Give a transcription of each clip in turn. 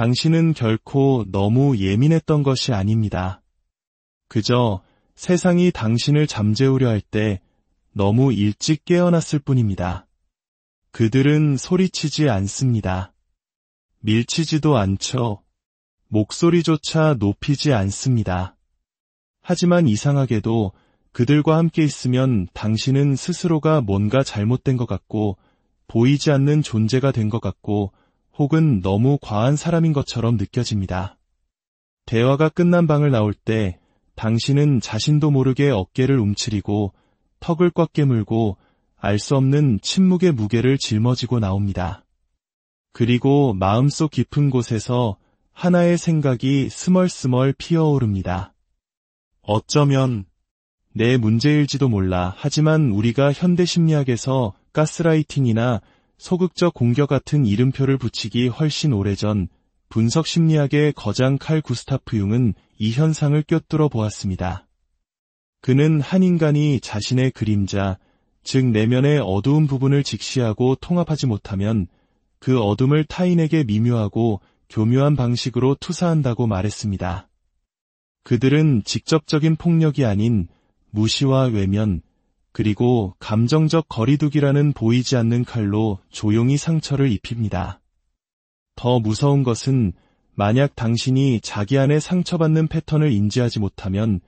당신은 결코 너무 예민했던 것이 아닙니다. 그저 세상이 당신을 잠재우려 할 때 너무 일찍 깨어났을 뿐입니다. 그들은 소리치지 않습니다. 밀치지도 않죠. 목소리조차 높이지 않습니다. 하지만 이상하게도 그들과 함께 있으면 당신은 스스로가 뭔가 잘못된 것 같고 보이지 않는 존재가 된 것 같고 혹은 너무 과한 사람인 것처럼 느껴집니다. 대화가 끝난 방을 나올 때 당신은 자신도 모르게 어깨를 움츠리고 턱을 꽉 깨물고 알 수 없는 침묵의 무게를 짊어지고 나옵니다. 그리고 마음속 깊은 곳에서 하나의 생각이 스멀스멀 피어오릅니다. 어쩌면 내 문제일지도 몰라. 하지만 우리가 현대 심리학에서 가스라이팅이나 소극적 공격 같은 이름표를 붙이기 훨씬 오래전 분석 심리학의 거장 칼 구스타프 융은 이 현상을 꿰뚫어 보았습니다. 그는 한 인간이 자신의 그림자, 즉 내면의 어두운 부분을 직시하고 통합하지 못하면 그 어둠을 타인에게 미묘하고 교묘한 방식으로 투사한다고 말했습니다. 그들은 직접적인 폭력이 아닌 무시와 외면, 그리고 감정적 거리두기라는 보이지 않는 칼로 조용히 상처를 입힙니다. 더 무서운 것은 만약 당신이 자기 안에 상처받는 패턴을 인지하지 못하면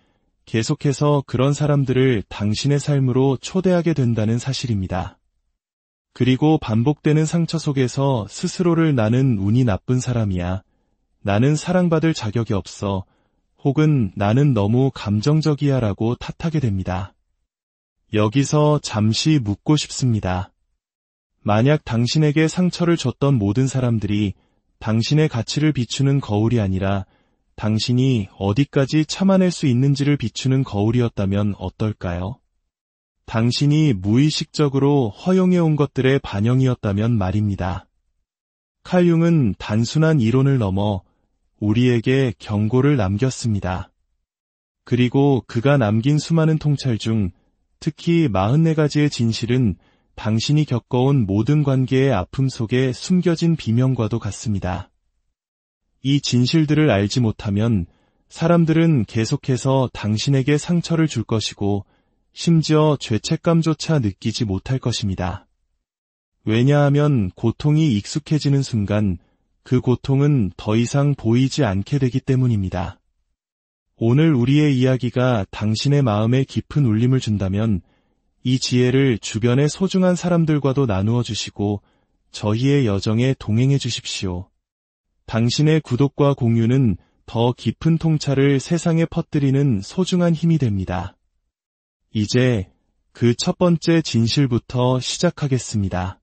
계속해서 그런 사람들을 당신의 삶으로 초대하게 된다는 사실입니다. 그리고 반복되는 상처 속에서 스스로를 나는 운이 나쁜 사람이야, 나는 사랑받을 자격이 없어, 혹은 나는 너무 감정적이야 라고 탓하게 됩니다. 여기서 잠시 묻고 싶습니다. 만약 당신에게 상처를 줬던 모든 사람들이 당신의 가치를 비추는 거울이 아니라 당신이 어디까지 참아낼 수 있는지를 비추는 거울이었다면 어떨까요? 당신이 무의식적으로 허용해온 것들의 반영이었다면 말입니다. 칼 융은 단순한 이론을 넘어 우리에게 경고를 남겼습니다. 그리고 그가 남긴 수많은 통찰 중 특히 44가지의 진실은 당신이 겪어온 모든 관계의 아픔 속에 숨겨진 비명과도 같습니다. 이 진실들을 알지 못하면 사람들은 계속해서 당신에게 상처를 줄 것이고 심지어 죄책감조차 느끼지 못할 것입니다. 왜냐하면 고통이 익숙해지는 순간 그 고통은 더 이상 보이지 않게 되기 때문입니다. 오늘 우리의 이야기가 당신의 마음에 깊은 울림을 준다면 이 지혜를 주변의 소중한 사람들과도 나누어 주시고 저희의 여정에 동행해 주십시오. 당신의 구독과 공유는 더 깊은 통찰을 세상에 퍼뜨리는 소중한 힘이 됩니다. 이제 그 첫 번째 진실부터 시작하겠습니다.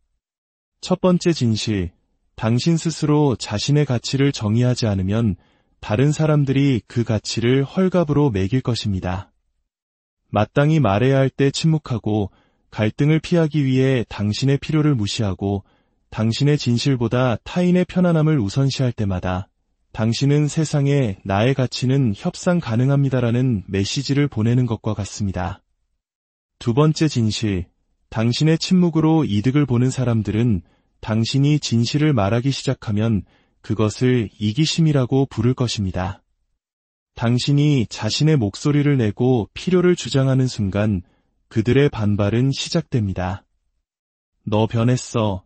첫 번째 진실, 당신 스스로 자신의 가치를 정의하지 않으면 다른 사람들이 그 가치를 헐값으로 매길 것입니다. 마땅히 말해야 할 때 침묵하고 갈등을 피하기 위해 당신의 필요를 무시하고 당신의 진실보다 타인의 편안함을 우선시할 때마다 당신은 세상에 나의 가치는 협상 가능합니다라는 메시지를 보내는 것과 같습니다. 두 번째 진실, 당신의 침묵으로 이득을 보는 사람들은 당신이 진실을 말하기 시작하면 그것을 이기심이라고 부를 것입니다. 당신이 자신의 목소리를 내고 필요를 주장하는 순간 그들의 반발은 시작됩니다. 너 변했어.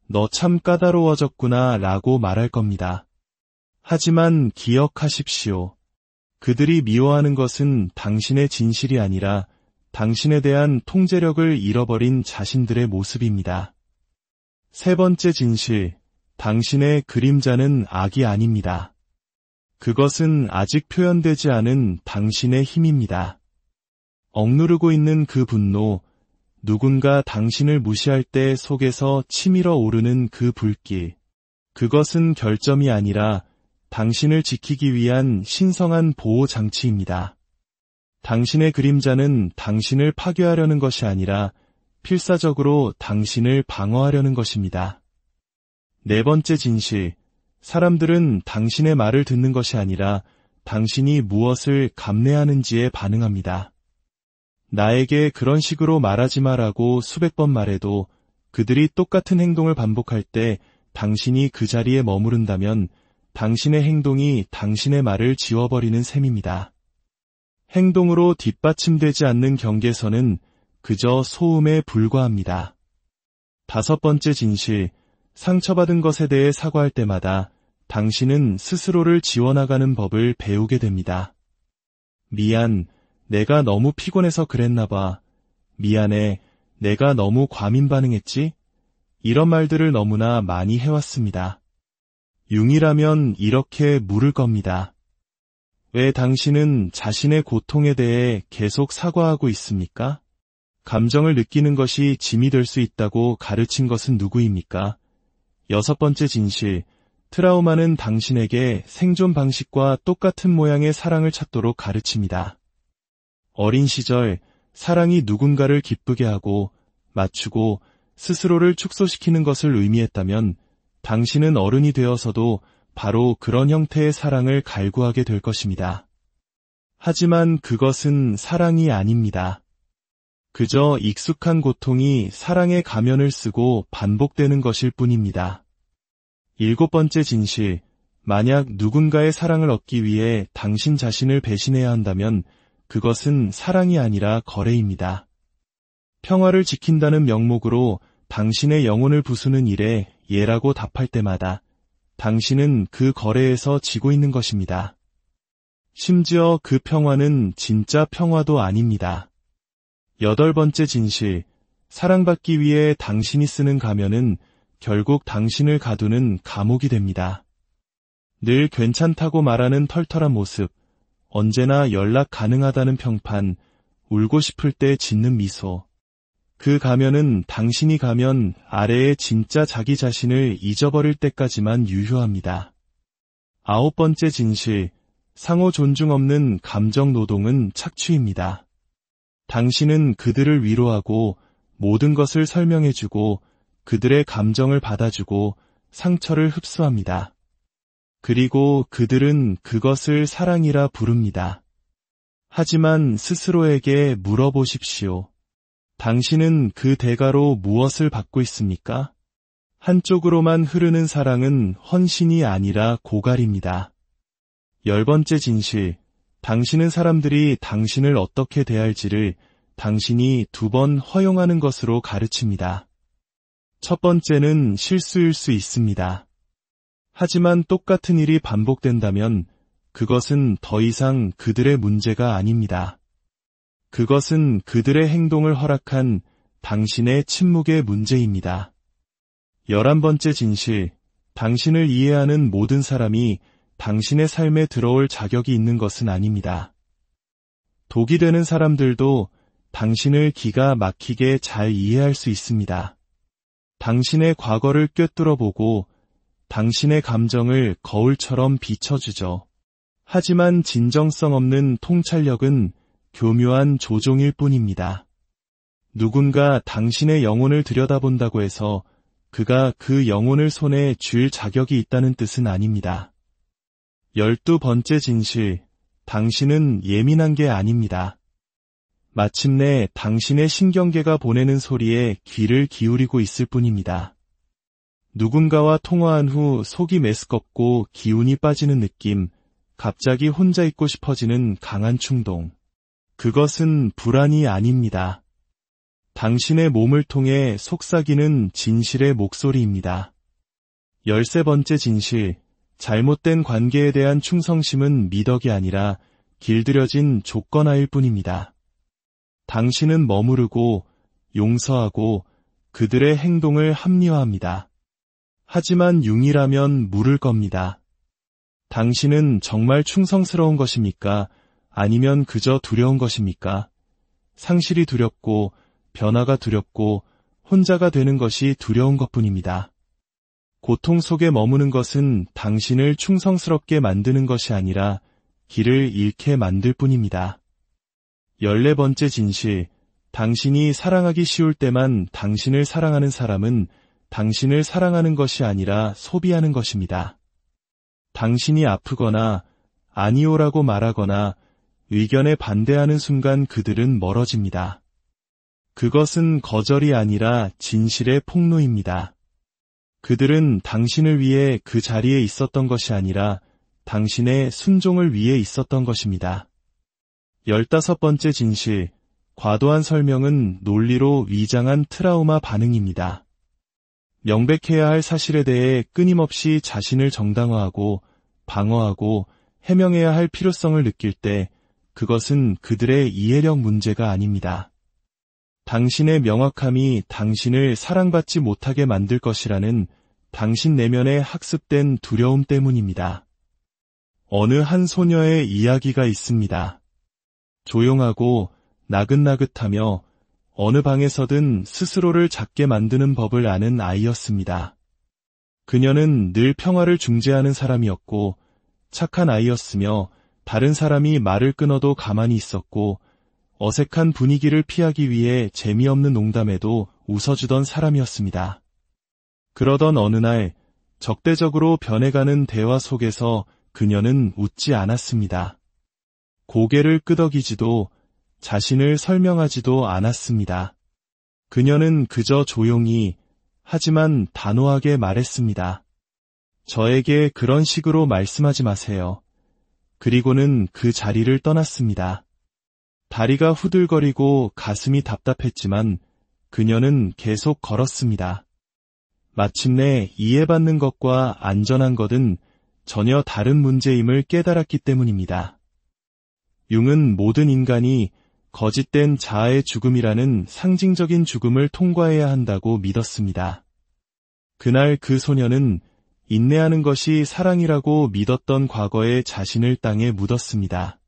너 참 까다로워졌구나 라고 말할 겁니다. 하지만 기억하십시오. 그들이 미워하는 것은 당신의 진실이 아니라 당신에 대한 통제력을 잃어버린 자신들의 모습입니다. 세 번째 진실, 당신의 그림자는 악이 아닙니다. 그것은 아직 표현되지 않은 당신의 힘입니다. 억누르고 있는 그 분노, 누군가 당신을 무시할 때 속에서 치밀어 오르는 그 불길, 그것은 결점이 아니라 당신을 지키기 위한 신성한 보호 장치입니다. 당신의 그림자는 당신을 파괴하려는 것이 아니라 필사적으로 당신을 방어하려는 것입니다. 네 번째 진실, 사람들은 당신의 말을 듣는 것이 아니라 당신이 무엇을 감내하는지에 반응합니다. 나에게 그런 식으로 말하지 마라고 수백 번 말해도 그들이 똑같은 행동을 반복할 때 당신이 그 자리에 머무른다면 당신의 행동이 당신의 말을 지워버리는 셈입니다. 행동으로 뒷받침되지 않는 경계선은 그저 소음에 불과합니다. 5번째 진실, 상처받은 것에 대해 사과할 때마다 당신은 스스로를 지워나가는 법을 배우게 됩니다. 미안, 내가 너무 피곤해서 그랬나 봐. 미안해, 내가 너무 과민 반응했지? 이런 말들을 너무나 많이 해왔습니다. 융이라면 이렇게 물을 겁니다. 왜 당신은 자신의 고통에 대해 계속 사과하고 있습니까? 감정을 느끼는 것이 짐이 될 수 있다고 가르친 것은 누구입니까? 6번째 진실, 트라우마는 당신에게 생존 방식과 똑같은 모양의 사랑을 찾도록 가르칩니다. 어린 시절, 사랑이 누군가를 기쁘게 하고, 맞추고, 스스로를 축소시키는 것을 의미했다면, 당신은 어른이 되어서도 바로 그런 형태의 사랑을 갈구하게 될 것입니다. 하지만 그것은 사랑이 아닙니다. 그저 익숙한 고통이 사랑의 가면을 쓰고 반복되는 것일 뿐입니다. 7번째 진실, 만약 누군가의 사랑을 얻기 위해 당신 자신을 배신해야 한다면 그것은 사랑이 아니라 거래입니다. 평화를 지킨다는 명목으로 당신의 영혼을 부수는 일에 예라고 답할 때마다 당신은 그 거래에서 지고 있는 것입니다. 심지어 그 평화는 진짜 평화도 아닙니다. 8번째 진실, 사랑받기 위해 당신이 쓰는 가면은 결국 당신을 가두는 감옥이 됩니다. 늘 괜찮다고 말하는 털털한 모습, 언제나 연락 가능하다는 평판, 울고 싶을 때 짓는 미소. 그 가면은 당신이 가면 아래의 진짜 자기 자신을 잊어버릴 때까지만 유효합니다. 9번째 진실, 상호 존중 없는 감정 노동은 착취입니다. 당신은 그들을 위로하고 모든 것을 설명해주고 그들의 감정을 받아주고 상처를 흡수합니다. 그리고 그들은 그것을 사랑이라 부릅니다. 하지만 스스로에게 물어보십시오. 당신은 그 대가로 무엇을 받고 있습니까? 한쪽으로만 흐르는 사랑은 헌신이 아니라 고갈입니다. 10번째 진실, 당신은 사람들이 당신을 어떻게 대할지를 당신이 2번 허용하는 것으로 가르칩니다. 첫 번째는 실수일 수 있습니다. 하지만 똑같은 일이 반복된다면 그것은 더 이상 그들의 문제가 아닙니다. 그것은 그들의 행동을 허락한 당신의 침묵의 문제입니다. 11번째 진실, 당신을 이해하는 모든 사람이 당신의 삶에 들어올 자격이 있는 것은 아닙니다. 독이 되는 사람들도 당신을 기가 막히게 잘 이해할 수 있습니다. 당신의 과거를 꿰뚫어보고 당신의 감정을 거울처럼 비춰주죠. 하지만 진정성 없는 통찰력은 교묘한 조종일 뿐입니다. 누군가 당신의 영혼을 들여다본다고 해서 그가 그 영혼을 손에 쥘 자격이 있다는 뜻은 아닙니다. 12번째 진실, 당신은 예민한 게 아닙니다. 마침내 당신의 신경계가 보내는 소리에 귀를 기울이고 있을 뿐입니다. 누군가와 통화한 후 속이 메스껍고 기운이 빠지는 느낌, 갑자기 혼자 있고 싶어지는 강한 충동. 그것은 불안이 아닙니다. 당신의 몸을 통해 속삭이는 진실의 목소리입니다. 13번째 진실, 잘못된 관계에 대한 충성심은 미덕이 아니라 길들여진 조건하일 뿐입니다. 당신은 머무르고 용서하고 그들의 행동을 합리화합니다. 하지만 융이라면 물을 겁니다. 당신은 정말 충성스러운 것입니까? 아니면 그저 두려운 것입니까? 상실이 두렵고 변화가 두렵고 혼자가 되는 것이 두려운 것뿐입니다. 고통 속에 머무는 것은 당신을 충성스럽게 만드는 것이 아니라 길을 잃게 만들 뿐입니다. 14번째 진실, 당신이 사랑하기 쉬울 때만 당신을 사랑하는 사람은 당신을 사랑하는 것이 아니라 소비하는 것입니다. 당신이 아프거나 아니오라고 말하거나 의견에 반대하는 순간 그들은 멀어집니다. 그것은 거절이 아니라 진실의 폭로입니다. 그들은 당신을 위해 그 자리에 있었던 것이 아니라 당신의 순종을 위해 있었던 것입니다. 15번째 진실, 과도한 설명은 논리로 위장한 트라우마 반응입니다. 명백해야 할 사실에 대해 끊임없이 자신을 정당화하고 방어하고 해명해야 할 필요성을 느낄 때 그것은 그들의 이해력 문제가 아닙니다. 당신의 명확함이 당신을 사랑받지 못하게 만들 것이라는 당신 내면의 학습된 두려움 때문입니다. 어느 한 소녀의 이야기가 있습니다. 조용하고 나긋나긋하며 어느 방에서든 스스로를 작게 만드는 법을 아는 아이였습니다. 그녀는 늘 평화를 중재하는 사람이었고 착한 아이였으며 다른 사람이 말을 끊어도 가만히 있었고 어색한 분위기를 피하기 위해 재미없는 농담에도 웃어주던 사람이었습니다. 그러던 어느 날 적대적으로 변해가는 대화 속에서 그녀는 웃지 않았습니다. 고개를 끄덕이지도 자신을 설명하지도 않았습니다. 그녀는 그저 조용히 하지만 단호하게 말했습니다. 저에게 그런 식으로 말씀하지 마세요. 그리고는 그 자리를 떠났습니다. 다리가 후들거리고 가슴이 답답했지만 그녀는 계속 걸었습니다. 마침내 이해받는 것과 안전한 것은 전혀 다른 문제임을 깨달았기 때문입니다. 융은 모든 인간이 거짓된 자아의 죽음이라는 상징적인 죽음을 통과해야 한다고 믿었습니다. 그날 그 소녀는 인내하는 것이 사랑이라고 믿었던 과거의 자신을 땅에 묻었습니다.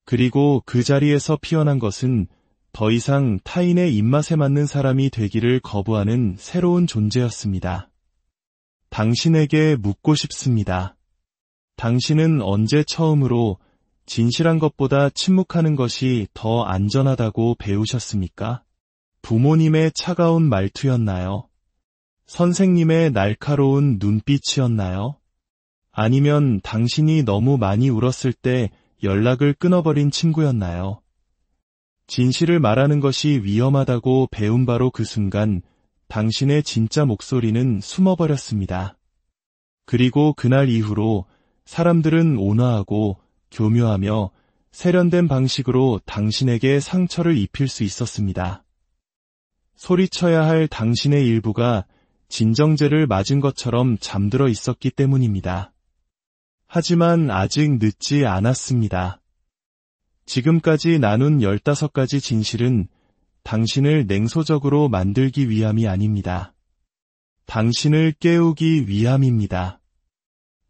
그리고 그 자리에서 피어난 것은 더 이상 타인의 입맛에 맞는 사람이 되기를 거부하는 새로운 존재였습니다. 당신에게 묻고 싶습니다. 당신은 언제 처음으로 진실한 것보다 침묵하는 것이 더 안전하다고 배우셨습니까? 부모님의 차가운 말투였나요? 선생님의 날카로운 눈빛이었나요? 아니면 당신이 너무 많이 울었을 때 연락을 끊어버린 친구였나요? 진실을 말하는 것이 위험하다고 배운 바로 그 순간 당신의 진짜 목소리는 숨어버렸습니다. 그리고 그날 이후로 사람들은 온화하고 교묘하며 세련된 방식으로 당신에게 상처를 입힐 수 있었습니다. 소리쳐야 할 당신의 일부가 진정제를 맞은 것처럼 잠들어 있었기 때문입니다. 하지만 아직 늦지 않았습니다. 지금까지 나눈 15가지 진실은 당신을 냉소적으로 만들기 위함이 아닙니다. 당신을 깨우기 위함입니다.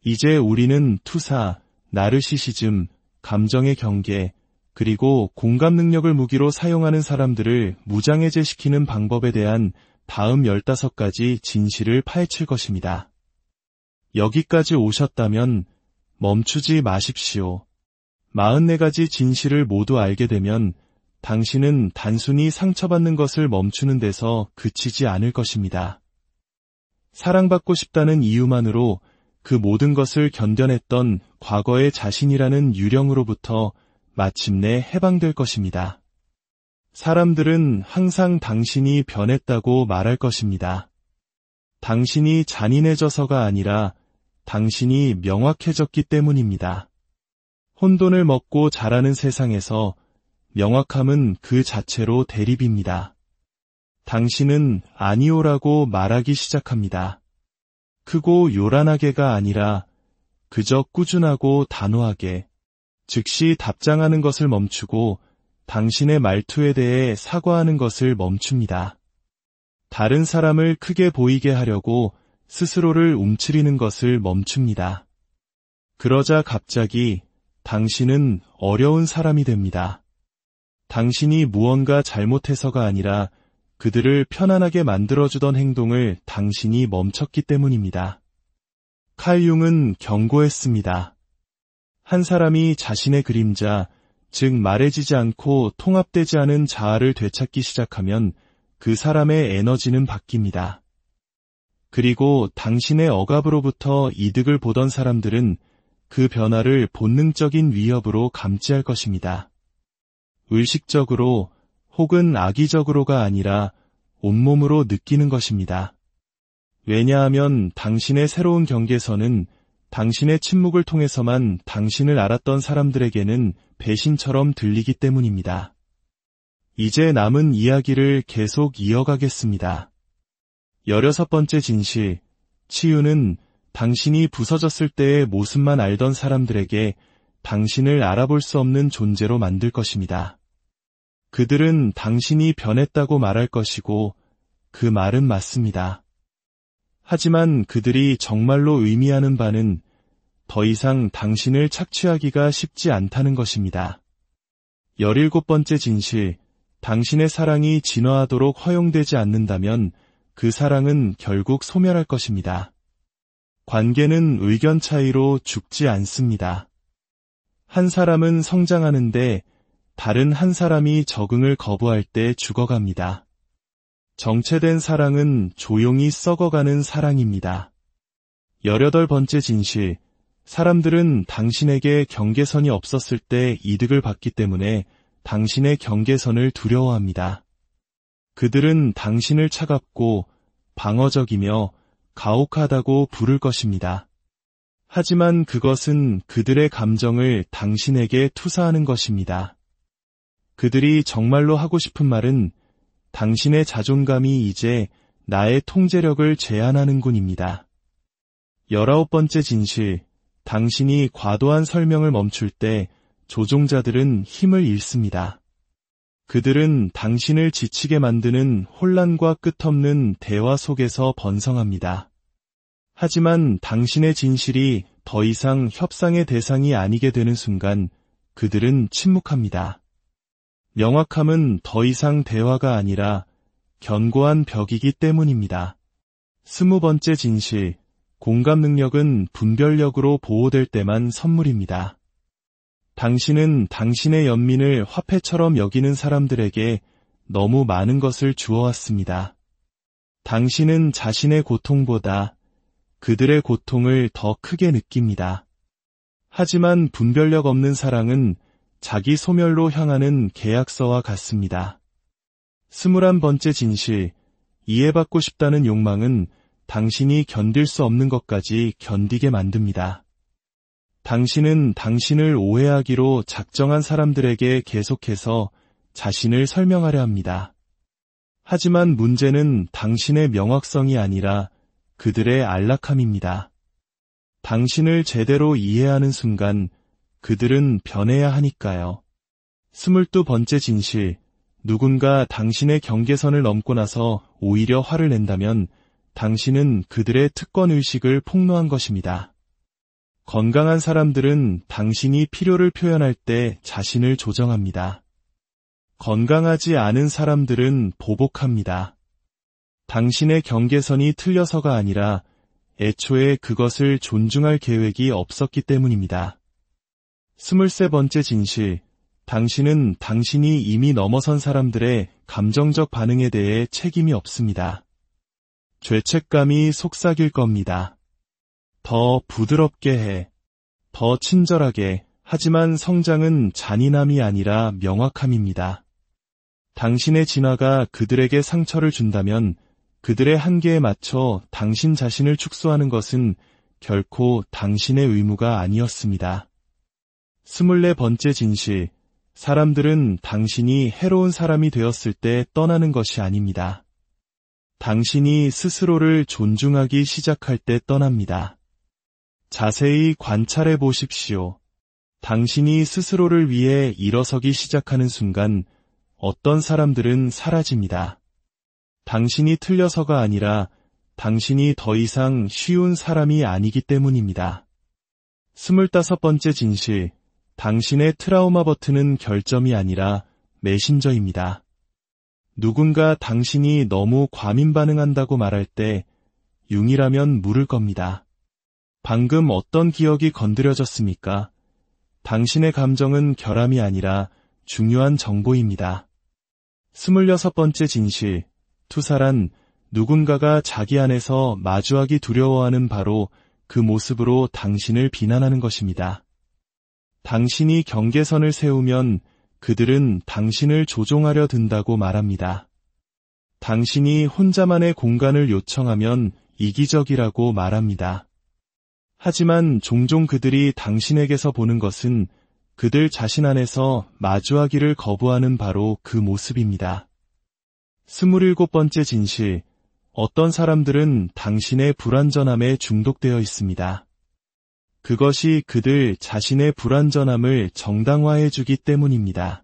이제 우리는 투사, 나르시시즘, 감정의 경계, 그리고 공감 능력을 무기로 사용하는 사람들을 무장해제시키는 방법에 대한 다음 15가지 진실을 파헤칠 것입니다. 여기까지 오셨다면 멈추지 마십시오. 44가지 진실을 모두 알게 되면 당신은 단순히 상처받는 것을 멈추는 데서 그치지 않을 것입니다. 사랑받고 싶다는 이유만으로 그 모든 것을 견뎌냈던 과거의 자신이라는 유령으로부터 마침내 해방될 것입니다. 사람들은 항상 당신이 변했다고 말할 것입니다. 당신이 잔인해져서가 아니라 당신이 명확해졌기 때문입니다. 혼돈을 먹고 자라는 세상에서 명확함은 그 자체로 대립입니다. 당신은 아니오라고 말하기 시작합니다. 크고 요란하게가 아니라 그저 꾸준하고 단호하게, 즉시 답장하는 것을 멈추고 당신의 말투에 대해 사과하는 것을 멈춥니다. 다른 사람을 크게 보이게 하려고 스스로를 움츠리는 것을 멈춥니다. 그러자 갑자기 당신은 어려운 사람이 됩니다. 당신이 무언가 잘못해서가 아니라 그들을 편안하게 만들어주던 행동을 당신이 멈췄기 때문입니다. 칼 융은 경고했습니다. 한 사람이 자신의 그림자, 즉 말해지지 않고 통합되지 않은 자아를 되찾기 시작하면 그 사람의 에너지는 바뀝니다. 그리고 당신의 억압으로부터 이득을 보던 사람들은 그 변화를 본능적인 위협으로 감지할 것입니다. 의식적으로 혹은 악의적으로가 아니라 온몸으로 느끼는 것입니다. 왜냐하면 당신의 새로운 경계선은 당신의 침묵을 통해서만 당신을 알았던 사람들에게는 배신처럼 들리기 때문입니다. 이제 남은 이야기를 계속 이어가겠습니다. 16번째 진실, 치유는 당신이 부서졌을 때의 모습만 알던 사람들에게 당신을 알아볼 수 없는 존재로 만들 것입니다. 그들은 당신이 변했다고 말할 것이고 그 말은 맞습니다. 하지만 그들이 정말로 의미하는 바는 더 이상 당신을 착취하기가 쉽지 않다는 것입니다. 17번째 진실, 당신의 사랑이 진화하도록 허용되지 않는다면 그 사랑은 결국 소멸할 것입니다. 관계는 의견 차이로 죽지 않습니다. 한 사람은 성장하는데 다른 한 사람이 적응을 거부할 때 죽어갑니다. 정체된 사랑은 조용히 썩어가는 사랑입니다. 18번째 진실, 사람들은 당신에게 경계선이 없었을 때 이득을 받기 때문에 당신의 경계선을 두려워합니다. 그들은 당신을 차갑고 방어적이며 가혹하다고 부를 것입니다. 하지만 그것은 그들의 감정을 당신에게 투사하는 것입니다. 그들이 정말로 하고 싶은 말은 당신의 자존감이 이제 나의 통제력을 제한하는군입니다. 19번째 진실, 당신이 과도한 설명을 멈출 때 조종자들은 힘을 잃습니다. 그들은 당신을 지치게 만드는 혼란과 끝없는 대화 속에서 번성합니다. 하지만 당신의 진실이 더 이상 협상의 대상이 아니게 되는 순간 그들은 침묵합니다. 명확함은 더 이상 대화가 아니라 견고한 벽이기 때문입니다. 20번째 진실, 공감 능력은 분별력으로 보호될 때만 선물입니다. 당신은 당신의 연민을 화폐처럼 여기는 사람들에게 너무 많은 것을 주어왔습니다. 당신은 자신의 고통보다 그들의 고통을 더 크게 느낍니다. 하지만 분별력 없는 사랑은 자기 소멸로 향하는 계약서와 같습니다. 21번째 진실, 이해받고 싶다는 욕망은 당신이 견딜 수 없는 것까지 견디게 만듭니다. 당신은 당신을 오해하기로 작정한 사람들에게 계속해서 자신을 설명하려 합니다. 하지만 문제는 당신의 명확성이 아니라 그들의 안락함입니다. 당신을 제대로 이해하는 순간 그들은 변해야 하니까요. 22번째 진실, 누군가 당신의 경계선을 넘고 나서 오히려 화를 낸다면 당신은 그들의 특권의식을 폭로한 것입니다. 건강한 사람들은 당신이 필요를 표현할 때 자신을 조정합니다. 건강하지 않은 사람들은 보복합니다. 당신의 경계선이 틀려서가 아니라 애초에 그것을 존중할 계획이 없었기 때문입니다. 23번째 진실, 당신은 당신이 이미 넘어선 사람들의 감정적 반응에 대해 책임이 없습니다. 죄책감이 속삭일 겁니다. 더 부드럽게 해. 더 친절하게. 하지만 성장은 잔인함이 아니라 명확함입니다. 당신의 진화가 그들에게 상처를 준다면 그들의 한계에 맞춰 당신 자신을 축소하는 것은 결코 당신의 의무가 아니었습니다. 24번째 진실, 사람들은 당신이 해로운 사람이 되었을 때 떠나는 것이 아닙니다. 당신이 스스로를 존중하기 시작할 때 떠납니다. 자세히 관찰해 보십시오. 당신이 스스로를 위해 일어서기 시작하는 순간 어떤 사람들은 사라집니다. 당신이 틀려서가 아니라 당신이 더 이상 쉬운 사람이 아니기 때문입니다. 25번째 진실, 당신의 트라우마 버튼은 결점이 아니라 메신저입니다. 누군가 당신이 너무 과민 반응한다고 말할 때 융이라면 물을 겁니다. 방금 어떤 기억이 건드려졌습니까? 당신의 감정은 결함이 아니라 중요한 정보입니다. 26번째 진실, 투사란 누군가가 자기 안에서 마주하기 두려워하는 바로 그 모습으로 당신을 비난하는 것입니다. 당신이 경계선을 세우면 그들은 당신을 조종하려 든다고 말합니다. 당신이 혼자만의 공간을 요청하면 이기적이라고 말합니다. 하지만 종종 그들이 당신에게서 보는 것은 그들 자신 안에서 마주하기를 거부하는 바로 그 모습입니다. 27번째 진실, 어떤 사람들은 당신의 불완전함에 중독되어 있습니다. 그것이 그들 자신의 불완전함을 정당화해주기 때문입니다.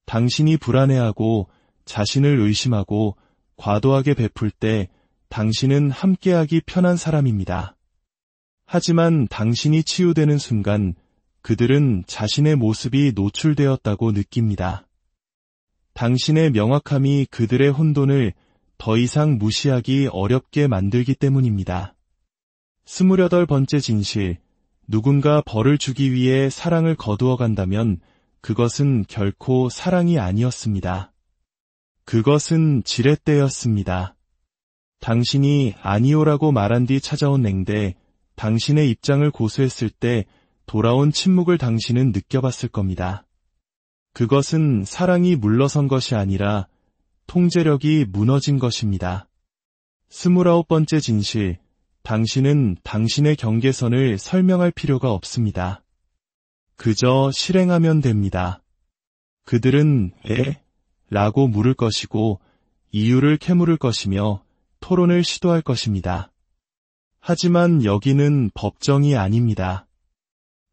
당신이 불안해하고 자신을 의심하고 과도하게 베풀 때 당신은 함께하기 편한 사람입니다. 하지만 당신이 치유되는 순간 그들은 자신의 모습이 노출되었다고 느낍니다. 당신의 명확함이 그들의 혼돈을 더 이상 무시하기 어렵게 만들기 때문입니다. 28번째 진실, 누군가 벌을 주기 위해 사랑을 거두어 간다면 그것은 결코 사랑이 아니었습니다. 그것은 지렛대였습니다. 당신이 아니오라고 말한 뒤 찾아온 냉대, 당신의 입장을 고수했을 때 돌아온 침묵을 당신은 느껴봤을 겁니다. 그것은 사랑이 물러선 것이 아니라 통제력이 무너진 것입니다. 29번째 진실, 당신은 당신의 경계선을 설명할 필요가 없습니다. 그저 실행하면 됩니다. 그들은 왜? 라고 물을 것이고 이유를 캐물을 것이며 토론을 시도할 것입니다. 하지만 여기는 법정이 아닙니다.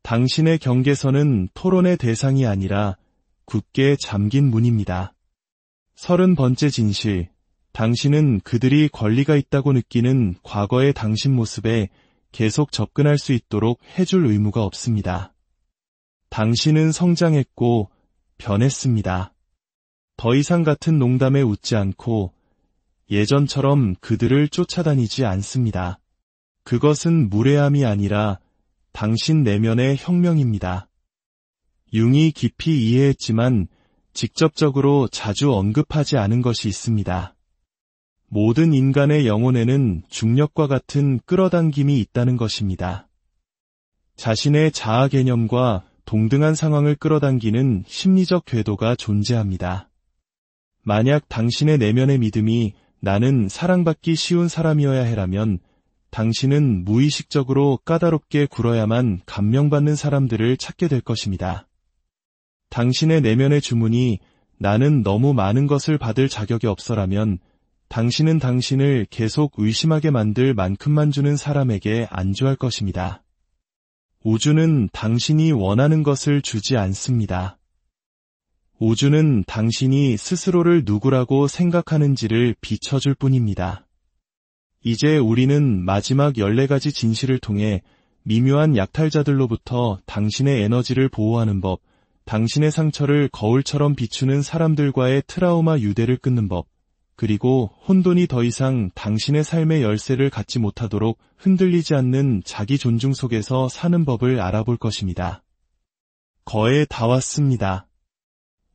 당신의 경계선은 토론의 대상이 아니라 굳게 잠긴 문입니다. 30번째 진실, 당신은 그들이 권리가 있다고 느끼는 과거의 당신 모습에 계속 접근할 수 있도록 해줄 의무가 없습니다. 당신은 성장했고 변했습니다. 더 이상 같은 농담에 웃지 않고 예전처럼 그들을 쫓아다니지 않습니다. 그것은 무례함이 아니라 당신 내면의 혁명입니다. 융이 깊이 이해했지만 직접적으로 자주 언급하지 않은 것이 있습니다. 모든 인간의 영혼에는 중력과 같은 끌어당김이 있다는 것입니다. 자신의 자아 개념과 동등한 상황을 끌어당기는 심리적 궤도가 존재합니다. 만약 당신의 내면의 믿음이 나는 사랑받기 쉬운 사람이어야 해라면 당신은 무의식적으로 까다롭게 굴어야만 감명받는 사람들을 찾게 될 것입니다. 당신의 내면의 주문이 나는 너무 많은 것을 받을 자격이 없어라면 당신은 당신을 계속 의심하게 만들 만큼만 주는 사람에게 안주할 것입니다. 우주는 당신이 원하는 것을 주지 않습니다. 우주는 당신이 스스로를 누구라고 생각하는지를 비춰줄 뿐입니다. 이제 우리는 마지막 14가지 진실을 통해 미묘한 약탈자들로부터 당신의 에너지를 보호하는 법, 당신의 상처를 거울처럼 비추는 사람들과의 트라우마 유대를 끊는 법, 그리고 혼돈이 더 이상 당신의 삶의 열쇠를 갖지 못하도록 흔들리지 않는 자기 존중 속에서 사는 법을 알아볼 것입니다. 거의 다 왔습니다.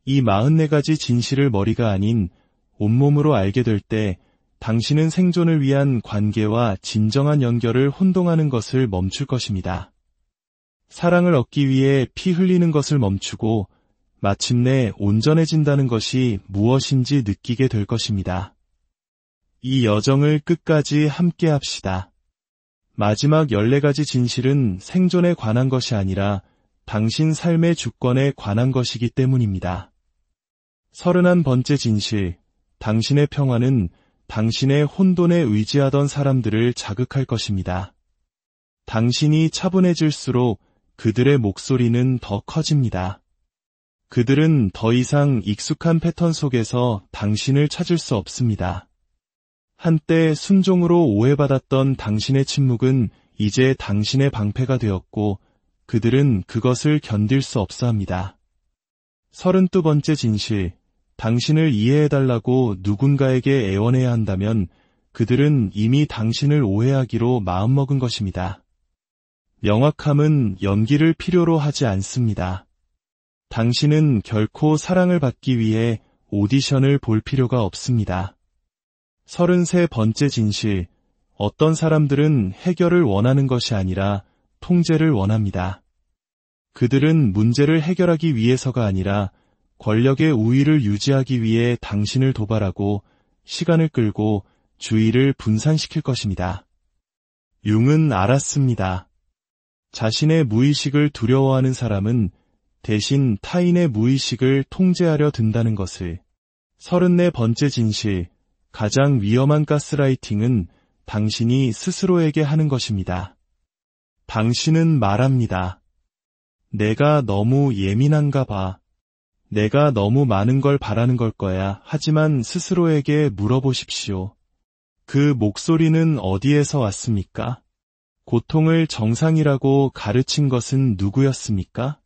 이 44가지 진실을 머리가 아닌 온몸으로 알게 될 때 당신은 생존을 위한 관계와 진정한 연결을 혼동하는 것을 멈출 것입니다. 사랑을 얻기 위해 피 흘리는 것을 멈추고 마침내 온전해진다는 것이 무엇인지 느끼게 될 것입니다. 이 여정을 끝까지 함께 합시다. 마지막 14가지 진실은 생존에 관한 것이 아니라 당신 삶의 주권에 관한 것이기 때문입니다. 31번째 진실, 당신의 평화는 당신의 혼돈에 의지하던 사람들을 자극할 것입니다. 당신이 차분해질수록 그들의 목소리는 더 커집니다. 그들은 더 이상 익숙한 패턴 속에서 당신을 찾을 수 없습니다. 한때 순종으로 오해받았던 당신의 침묵은 이제 당신의 방패가 되었고 그들은 그것을 견딜 수 없어 합니다. 32번째 진실, 당신을 이해해달라고 누군가에게 애원해야 한다면 그들은 이미 당신을 오해하기로 마음먹은 것입니다. 명확함은 연기를 필요로 하지 않습니다. 당신은 결코 사랑을 받기 위해 오디션을 볼 필요가 없습니다. 33번째 진실, 어떤 사람들은 해결을 원하는 것이 아니라 통제를 원합니다. 그들은 문제를 해결하기 위해서가 아니라 권력의 우위를 유지하기 위해 당신을 도발하고 시간을 끌고 주의를 분산시킬 것입니다. 융은 알았습니다. 자신의 무의식을 두려워하는 사람은 대신 타인의 무의식을 통제하려 든다는 것을. 34번째 진실, 가장 위험한 가스라이팅은 당신이 스스로에게 하는 것입니다. 당신은 말합니다. 내가 너무 예민한가 봐. 내가 너무 많은 걸 바라는 걸 거야. 하지만 스스로에게 물어보십시오. 그 목소리는 어디에서 왔습니까? 고통을 정상이라고 가르친 것은 누구였습니까?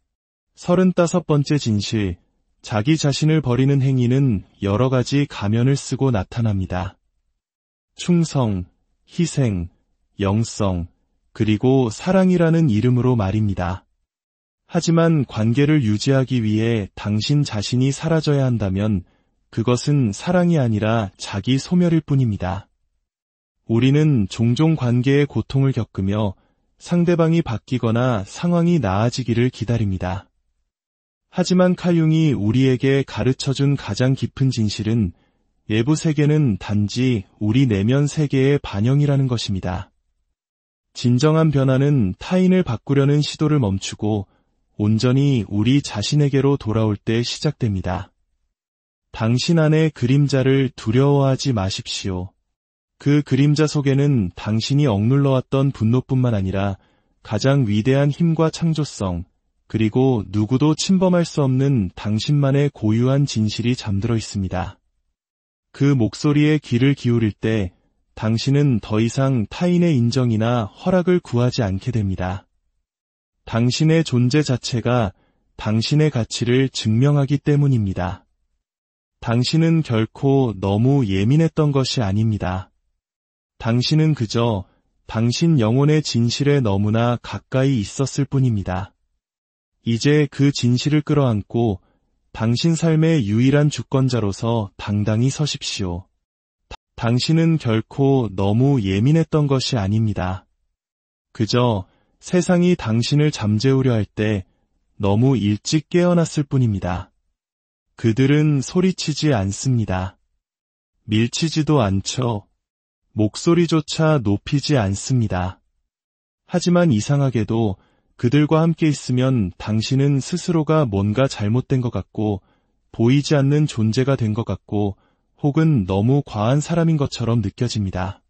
35번째 진실, 자기 자신을 버리는 행위는 여러 가지 가면을 쓰고 나타납니다. 충성, 희생, 영성, 그리고 사랑이라는 이름으로 말입니다. 하지만 관계를 유지하기 위해 당신 자신이 사라져야 한다면 그것은 사랑이 아니라 자기 소멸일 뿐입니다. 우리는 종종 관계의 고통을 겪으며 상대방이 바뀌거나 상황이 나아지기를 기다립니다. 하지만 칼융이 우리에게 가르쳐준 가장 깊은 진실은 외부 세계는 단지 우리 내면 세계의 반영이라는 것입니다. 진정한 변화는 타인을 바꾸려는 시도를 멈추고 온전히 우리 자신에게로 돌아올 때 시작됩니다. 당신 안의 그림자를 두려워하지 마십시오. 그 그림자 속에는 당신이 억눌러왔던 분노뿐만 아니라 가장 위대한 힘과 창조성, 그리고 누구도 침범할 수 없는 당신만의 고유한 진실이 잠들어 있습니다. 그 목소리에 귀를 기울일 때 당신은 더 이상 타인의 인정이나 허락을 구하지 않게 됩니다. 당신의 존재 자체가 당신의 가치를 증명하기 때문입니다. 당신은 결코 너무 예민했던 것이 아닙니다. 당신은 그저 당신 영혼의 진실에 너무나 가까이 있었을 뿐입니다. 이제 그 진실을 끌어안고 당신 삶의 유일한 주권자로서 당당히 서십시오. 당신은 결코 너무 예민했던 것이 아닙니다. 그저 세상이 당신을 잠재우려 할 때 너무 일찍 깨어났을 뿐입니다. 그들은 소리치지 않습니다. 밀치지도 않죠. 목소리조차 높이지 않습니다. 하지만 이상하게도 그들과 함께 있으면 당신은 스스로가 뭔가 잘못된 것 같고 보이지 않는 존재가 된 것 같고 혹은 너무 과한 사람인 것처럼 느껴집니다.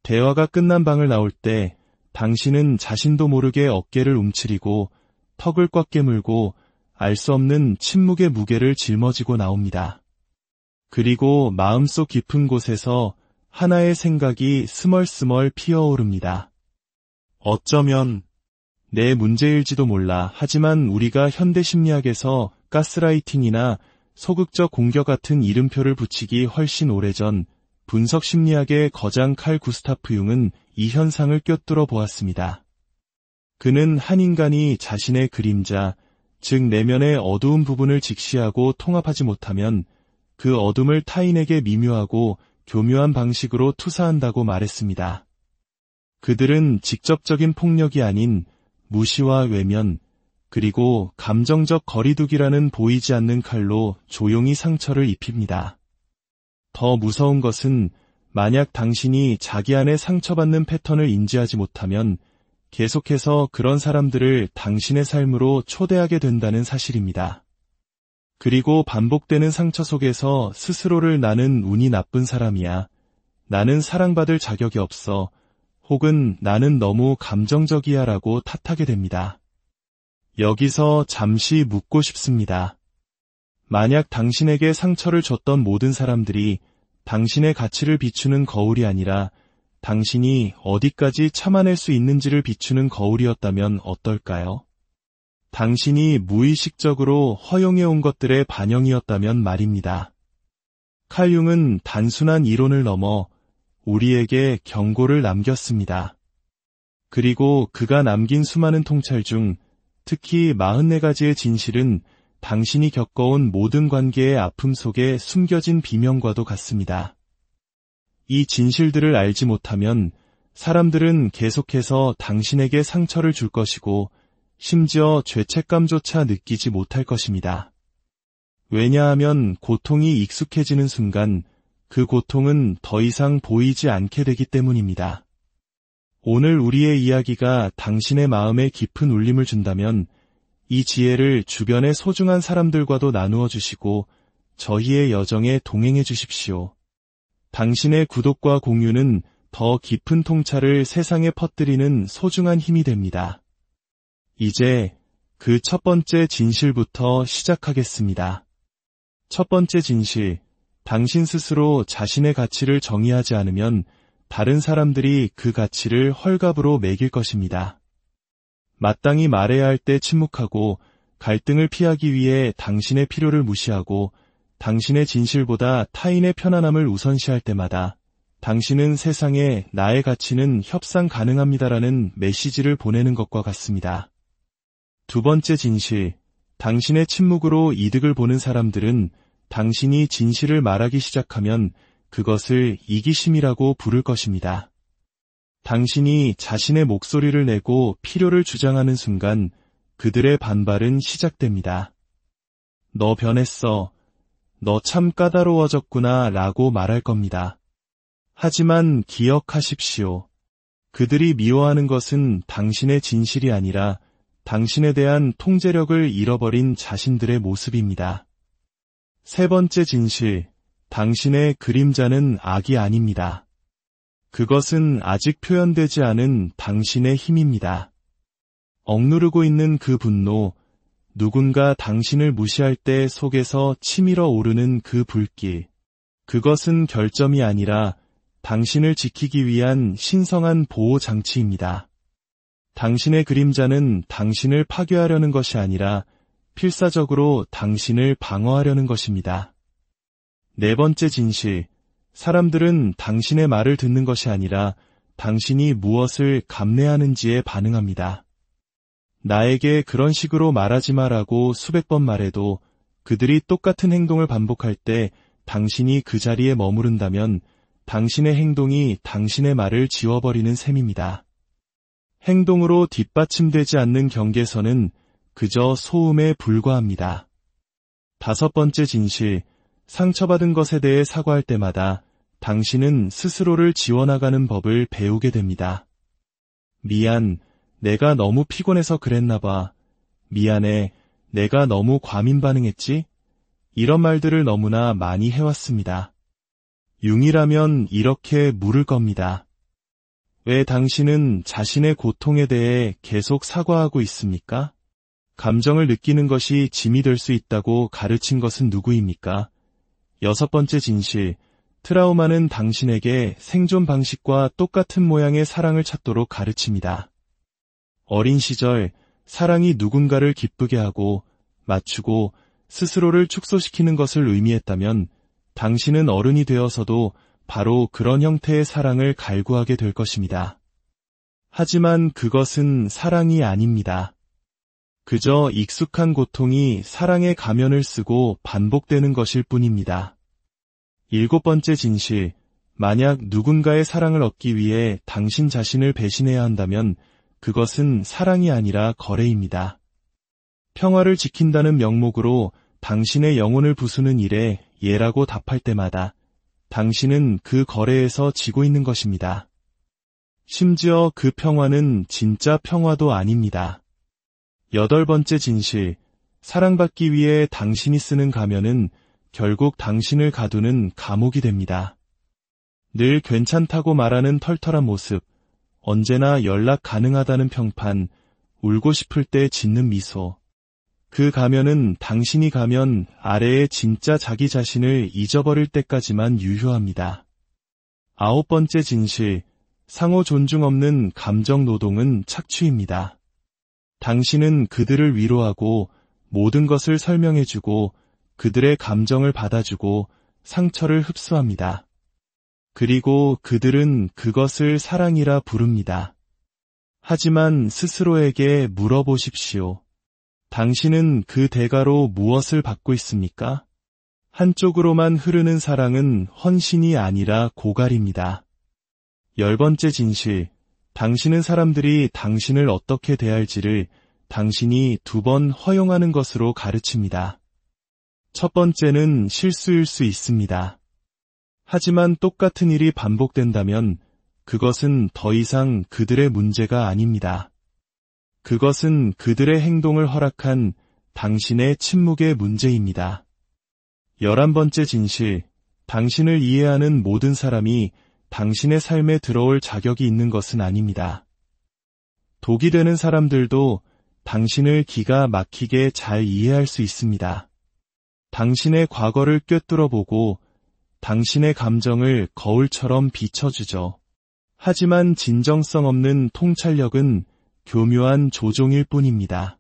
대화가 끝난 방을 나올 때 당신은 자신도 모르게 어깨를 움츠리고 턱을 꽉 깨물고 알 수 없는 침묵의 무게를 짊어지고 나옵니다. 그리고 마음속 깊은 곳에서 하나의 생각이 스멀스멀 피어오릅니다. 어쩌면 내 문제일지도 몰라. 하지만 우리가 현대 심리학에서 가스라이팅이나 소극적 공격 같은 이름표를 붙이기 훨씬 오래전 분석 심리학의 거장 칼 구스타프 융은 이 현상을 꿰뚫어 보았습니다. 그는 한 인간이 자신의 그림자, 즉 내면의 어두운 부분을 직시하고 통합하지 못하면 그 어둠을 타인에게 미묘하고 교묘한 방식으로 투사한다고 말했습니다. 그들은 직접적인 폭력이 아닌 무시와 외면, 그리고 감정적 거리두기라는 보이지 않는 칼로 조용히 상처를 입힙니다. 더 무서운 것은 만약 당신이 자기 안에 상처받는 패턴을 인지하지 못하면 계속해서 그런 사람들을 당신의 삶으로 초대하게 된다는 사실입니다. 그리고 반복되는 상처 속에서 스스로를 나는 운이 나쁜 사람이야, 나는 사랑받을 자격이 없어, 혹은 나는 너무 감정적이야 라고 탓하게 됩니다. 여기서 잠시 묻고 싶습니다. 만약 당신에게 상처를 줬던 모든 사람들이 당신의 가치를 비추는 거울이 아니라 당신이 어디까지 참아낼 수 있는지를 비추는 거울이었다면 어떨까요? 당신이 무의식적으로 허용해온 것들의 반영이었다면 말입니다. 칼 융은 단순한 이론을 넘어 우리에게 경고를 남겼습니다. 그리고 그가 남긴 수많은 통찰 중 특히 44가지의 진실은 당신이 겪어온 모든 관계의 아픔 속에 숨겨진 비명과도 같습니다. 이 진실들을 알지 못하면 사람들은 계속해서 당신에게 상처를 줄 것이고 심지어 죄책감조차 느끼지 못할 것입니다. 왜냐하면 고통이 익숙해지는 순간 그 고통은 더 이상 보이지 않게 되기 때문입니다. 오늘 우리의 이야기가 당신의 마음에 깊은 울림을 준다면 이 지혜를 주변의 소중한 사람들과도 나누어 주시고 저희의 여정에 동행해 주십시오. 당신의 구독과 공유는 더 깊은 통찰을 세상에 퍼뜨리는 소중한 힘이 됩니다. 이제 그 첫 번째 진실부터 시작하겠습니다. 첫 번째 진실, 당신 스스로 자신의 가치를 정의하지 않으면 다른 사람들이 그 가치를 헐값으로 매길 것입니다. 마땅히 말해야 할 때 침묵하고 갈등을 피하기 위해 당신의 필요를 무시하고 당신의 진실보다 타인의 편안함을 우선시할 때마다 당신은 세상에 나의 가치는 협상 가능합니다라는 메시지를 보내는 것과 같습니다. 두 번째 진실, 당신의 침묵으로 이득을 보는 사람들은 당신이 진실을 말하기 시작하면 그것을 이기심이라고 부를 것입니다. 당신이 자신의 목소리를 내고 필요를 주장하는 순간 그들의 반발은 시작됩니다. 너 변했어. 너 참 까다로워졌구나 라고 말할 겁니다. 하지만 기억하십시오. 그들이 미워하는 것은 당신의 진실이 아니라 당신에 대한 통제력을 잃어버린 자신들의 모습입니다. 세 번째 진실, 당신의 그림자는 악이 아닙니다. 그것은 아직 표현되지 않은 당신의 힘입니다. 억누르고 있는 그 분노, 누군가 당신을 무시할 때 속에서 치밀어 오르는 그 불길, 그것은 결점이 아니라 당신을 지키기 위한 신성한 보호 장치입니다. 당신의 그림자는 당신을 파괴하려는 것이 아니라 필사적으로 당신을 방어하려는 것입니다. 네 번째 진실, 사람들은 당신의 말을 듣는 것이 아니라 당신이 무엇을 감내하는지에 반응합니다. 나에게 그런 식으로 말하지 마라고 수백 번 말해도 그들이 똑같은 행동을 반복할 때 당신이 그 자리에 머무른다면 당신의 행동이 당신의 말을 지워버리는 셈입니다. 행동으로 뒷받침되지 않는 경계선은 그저 소음에 불과합니다. 다섯 번째 진실, 상처받은 것에 대해 사과할 때마다 당신은 스스로를 지워나가는 법을 배우게 됩니다. 미안, 내가 너무 피곤해서 그랬나 봐. 미안해, 내가 너무 과민 반응했지? 이런 말들을 너무나 많이 해왔습니다. 융이라면 이렇게 물을 겁니다. 왜 당신은 자신의 고통에 대해 계속 사과하고 있습니까? 감정을 느끼는 것이 짐이 될 수 있다고 가르친 것은 누구입니까? 여섯 번째 진실, 트라우마는 당신에게 생존 방식과 똑같은 모양의 사랑을 찾도록 가르칩니다. 어린 시절, 사랑이 누군가를 기쁘게 하고 맞추고 스스로를 축소시키는 것을 의미했다면 당신은 어른이 되어서도 바로 그런 형태의 사랑을 갈구하게 될 것입니다. 하지만 그것은 사랑이 아닙니다. 그저 익숙한 고통이 사랑의 가면을 쓰고 반복되는 것일 뿐입니다. 일곱 번째 진실, 만약 누군가의 사랑을 얻기 위해 당신 자신을 배신해야 한다면 그것은 사랑이 아니라 거래입니다. 평화를 지킨다는 명목으로 당신의 영혼을 부수는 일에 예라고 답할 때마다 당신은 그 거래에서 지고 있는 것입니다. 심지어 그 평화는 진짜 평화도 아닙니다. 여덟 번째 진실, 사랑받기 위해 당신이 쓰는 가면은 결국 당신을 가두는 감옥이 됩니다. 늘 괜찮다고 말하는 털털한 모습, 언제나 연락 가능하다는 평판, 울고 싶을 때 짓는 미소. 그 가면은 당신이 가면 아래의 진짜 자기 자신을 잊어버릴 때까지만 유효합니다. 아홉 번째 진실, 상호 존중 없는 감정 노동은 착취입니다. 당신은 그들을 위로하고 모든 것을 설명해주고 그들의 감정을 받아주고 상처를 흡수합니다. 그리고 그들은 그것을 사랑이라 부릅니다. 하지만 스스로에게 물어보십시오. 당신은 그 대가로 무엇을 받고 있습니까? 한쪽으로만 흐르는 사랑은 헌신이 아니라 고갈입니다. 열 번째 진실, 당신은 사람들이 당신을 어떻게 대할지를 당신이 2번 허용하는 것으로 가르칩니다. 첫 번째는 실수일 수 있습니다. 하지만 똑같은 일이 반복된다면 그것은 더 이상 그들의 문제가 아닙니다. 그것은 그들의 행동을 허락한 당신의 침묵의 문제입니다. 11번째 진실, 당신을 이해하는 모든 사람이 당신의 삶에 들어올 자격이 있는 것은 아닙니다. 독이 되는 사람들도 당신을 기가 막히게 잘 이해할 수 있습니다. 당신의 과거를 꿰뚫어보고 당신의 감정을 거울처럼 비춰주죠. 하지만 진정성 없는 통찰력은 교묘한 조종일 뿐입니다.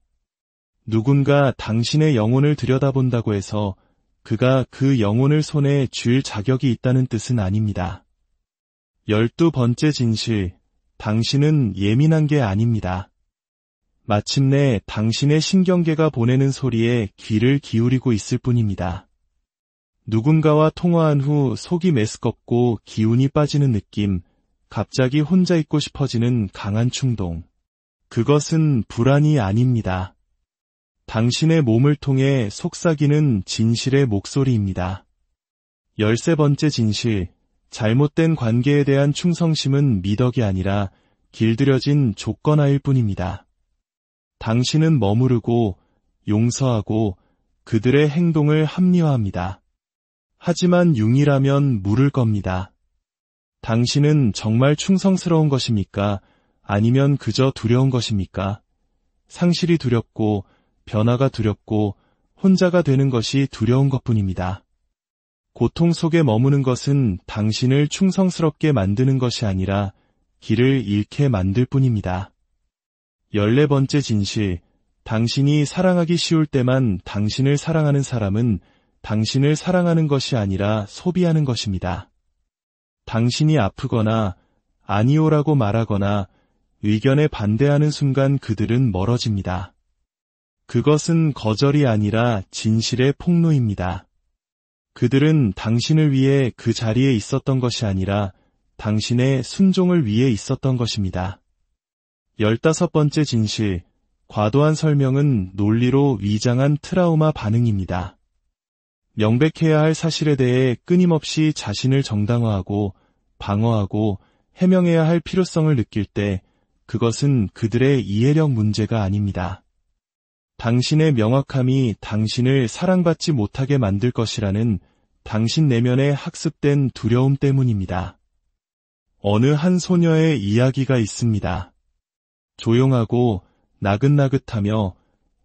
누군가 당신의 영혼을 들여다본다고 해서 그가 그 영혼을 손에 쥘 자격이 있다는 뜻은 아닙니다. 12번째 진실, 당신은 예민한 게 아닙니다. 마침내 당신의 신경계가 보내는 소리에 귀를 기울이고 있을 뿐입니다. 누군가와 통화한 후 속이 메스껍고 기운이 빠지는 느낌, 갑자기 혼자 있고 싶어지는 강한 충동. 그것은 불안이 아닙니다. 당신의 몸을 통해 속삭이는 진실의 목소리입니다. 13번째 진실, 잘못된 관계에 대한 충성심은 미덕이 아니라 길들여진 조건하일 뿐입니다. 당신은 머무르고 용서하고 그들의 행동을 합리화합니다. 하지만 융이라면 물을 겁니다. 당신은 정말 충성스러운 것입니까? 아니면 그저 두려운 것입니까? 상실이 두렵고 변화가 두렵고 혼자가 되는 것이 두려운 것뿐입니다. 고통 속에 머무는 것은 당신을 충성스럽게 만드는 것이 아니라 길을 잃게 만들 뿐입니다. 14번째 진실, 당신이 사랑하기 쉬울 때만 당신을 사랑하는 사람은 당신을 사랑하는 것이 아니라 소비하는 것입니다. 당신이 아프거나 아니오라고 말하거나 의견에 반대하는 순간 그들은 멀어집니다. 그것은 거절이 아니라 진실의 폭로입니다. 그들은 당신을 위해 그 자리에 있었던 것이 아니라 당신의 순종을 위해 있었던 것입니다. 15번째 진실, 과도한 설명은 논리로 위장한 트라우마 반응입니다. 명백해야 할 사실에 대해 끊임없이 자신을 정당화하고 방어하고 해명해야 할 필요성을 느낄 때 그것은 그들의 이해력 문제가 아닙니다. 당신의 명확함이 당신을 사랑받지 못하게 만들 것이라는 당신 내면의 학습된 두려움 때문입니다. 어느 한 소녀의 이야기가 있습니다. 조용하고 나긋나긋하며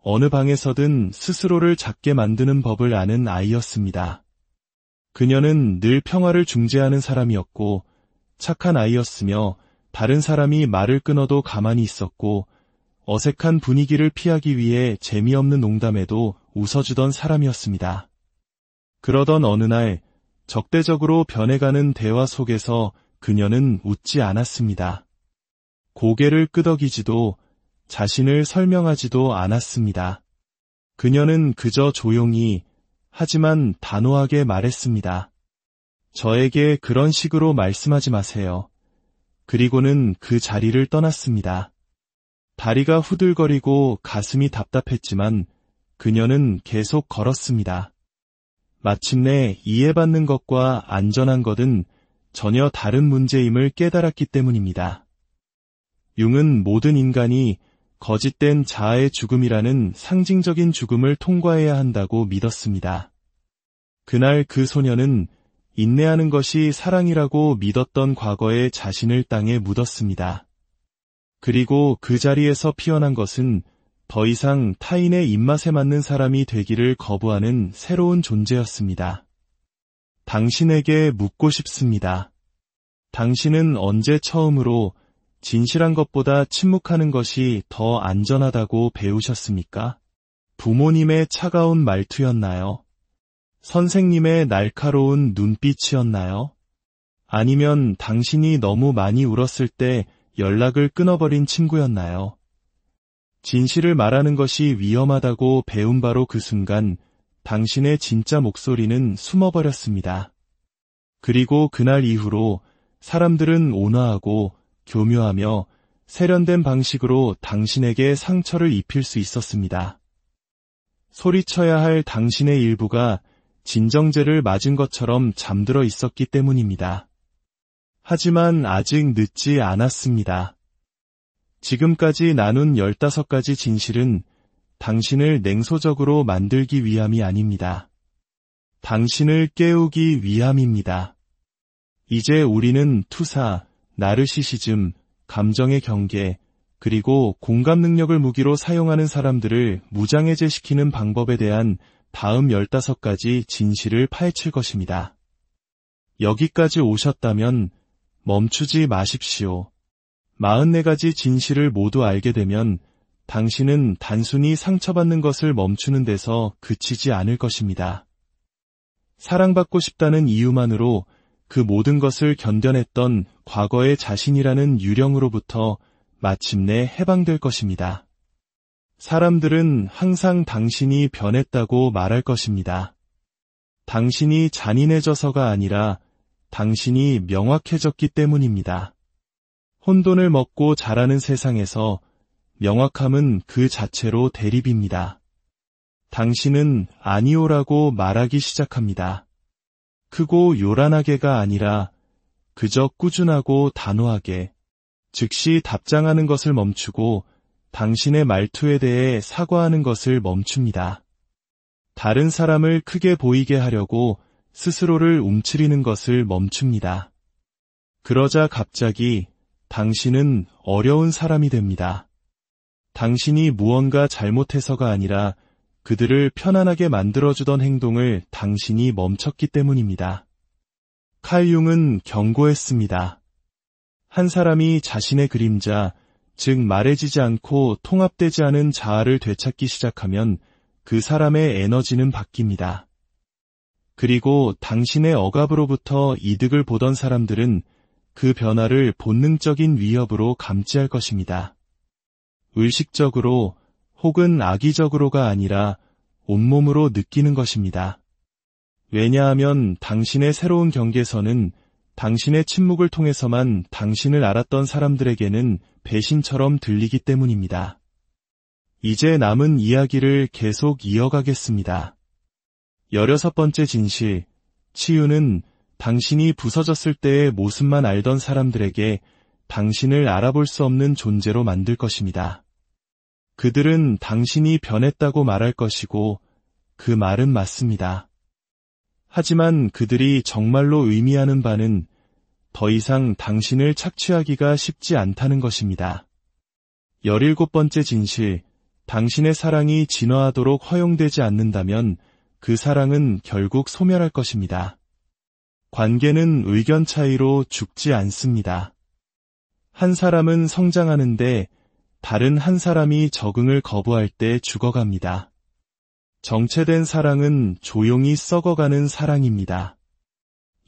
어느 방에서든 스스로를 작게 만드는 법을 아는 아이였습니다. 그녀는 늘 평화를 중재하는 사람이었고 착한 아이였으며 다른 사람이 말을 끊어도 가만히 있었고 어색한 분위기를 피하기 위해 재미없는 농담에도 웃어주던 사람이었습니다. 그러던 어느 날 적대적으로 변해가는 대화 속에서 그녀는 웃지 않았습니다. 고개를 끄덕이지도 자신을 설명하지도 않았습니다. 그녀는 그저 조용히 하지만 단호하게 말했습니다. 저에게 그런 식으로 말씀하지 마세요. 그리고는 그 자리를 떠났습니다. 다리가 후들거리고 가슴이 답답했지만 그녀는 계속 걸었습니다. 마침내 이해받는 것과 안전한 것은 전혀 다른 문제임을 깨달았기 때문입니다. 융은 모든 인간이 거짓된 자아의 죽음이라는 상징적인 죽음을 통과해야 한다고 믿었습니다. 그날 그 소녀는 인내하는 것이 사랑이라고 믿었던 과거의 자신을 땅에 묻었습니다. 그리고 그 자리에서 피어난 것은 더 이상 타인의 입맛에 맞는 사람이 되기를 거부하는 새로운 존재였습니다. 당신에게 묻고 싶습니다. 당신은 언제 처음으로 진실한 것보다 침묵하는 것이 더 안전하다고 배우셨습니까? 부모님의 차가운 말투였나요? 선생님의 날카로운 눈빛이었나요? 아니면 당신이 너무 많이 울었을 때 연락을 끊어버린 친구였나요? 진실을 말하는 것이 위험하다고 배운 바로 그 순간 당신의 진짜 목소리는 숨어버렸습니다. 그리고 그날 이후로 사람들은 온화하고 교묘하며 세련된 방식으로 당신에게 상처를 입힐 수 있었습니다. 소리쳐야 할 당신의 일부가 진정제를 맞은 것처럼 잠들어 있었기 때문입니다. 하지만 아직 늦지 않았습니다. 지금까지 나눈 15가지 진실은 당신을 냉소적으로 만들기 위함이 아닙니다. 당신을 깨우기 위함입니다. 이제 우리는 투사, 나르시시즘, 감정의 경계, 그리고 공감 능력을 무기로 사용하는 사람들을 무장해제시키는 방법에 대한 다음 15가지 진실을 파헤칠 것입니다. 여기까지 오셨다면 멈추지 마십시오. 44가지 진실을 모두 알게 되면 당신은 단순히 상처받는 것을 멈추는 데서 그치지 않을 것입니다. 사랑받고 싶다는 이유만으로 그 모든 것을 견뎌냈던 과거의 자신이라는 유령으로부터 마침내 해방될 것입니다. 사람들은 항상 당신이 변했다고 말할 것입니다. 당신이 잔인해져서가 아니라 당신이 명확해졌기 때문입니다. 혼돈을 먹고 자라는 세상에서 명확함은 그 자체로 대립입니다. 당신은 아니오라고 말하기 시작합니다. 크고 요란하게가 아니라 그저 꾸준하고 단호하게, 즉시 답장하는 것을 멈추고 당신의 말투에 대해 사과하는 것을 멈춥니다. 다른 사람을 크게 보이게 하려고 스스로를 움츠리는 것을 멈춥니다. 그러자 갑자기 당신은 어려운 사람이 됩니다. 당신이 무언가 잘못해서가 아니라 그들을 편안하게 만들어주던 행동을 당신이 멈췄기 때문입니다. 칼 융은 경고했습니다. 한 사람이 자신의 그림자, 즉 말해지지 않고 통합되지 않은 자아를 되찾기 시작하면 그 사람의 에너지는 바뀝니다. 그리고 당신의 억압으로부터 이득을 보던 사람들은 그 변화를 본능적인 위협으로 감지할 것입니다. 의식적으로 혹은 악의적으로가 아니라 온몸으로 느끼는 것입니다. 왜냐하면 당신의 새로운 경계선은 당신의 침묵을 통해서만 당신을 알았던 사람들에게는 배신처럼 들리기 때문입니다. 이제 남은 이야기를 계속 이어가겠습니다. 16번째 진실, 치유는 당신이 부서졌을 때의 모습만 알던 사람들에게 당신을 알아볼 수 없는 존재로 만들 것입니다. 그들은 당신이 변했다고 말할 것이고 그 말은 맞습니다. 하지만 그들이 정말로 의미하는 바는 더 이상 당신을 착취하기가 쉽지 않다는 것입니다. 17번째 진실, 당신의 사랑이 진화하도록 허용되지 않는다면 그 사랑은 결국 소멸할 것입니다. 관계는 의견 차이로 죽지 않습니다. 한 사람은 성장하는데 다른 한 사람이 적응을 거부할 때 죽어갑니다. 정체된 사랑은 조용히 썩어가는 사랑입니다.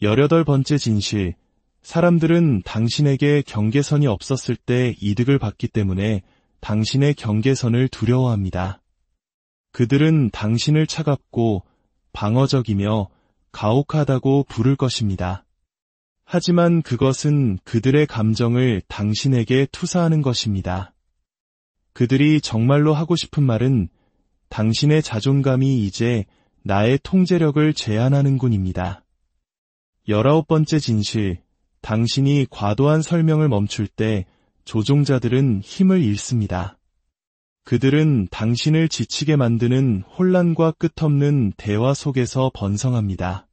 18번째 진실, 사람들은 당신에게 경계선이 없었을 때 이득을 받기 때문에 당신의 경계선을 두려워합니다. 그들은 당신을 차갑고 방어적이며 가혹하다고 부를 것입니다. 하지만 그것은 그들의 감정을 당신에게 투사하는 것입니다. 그들이 정말로 하고 싶은 말은 당신의 자존감이 이제 나의 통제력을 제한하는군입니다. 19번째 진실, 당신이 과도한 설명을 멈출 때 조종자들은 힘을 잃습니다. 그들은 당신을 지치게 만드는 혼란과 끝없는 대화 속에서 번성합니다.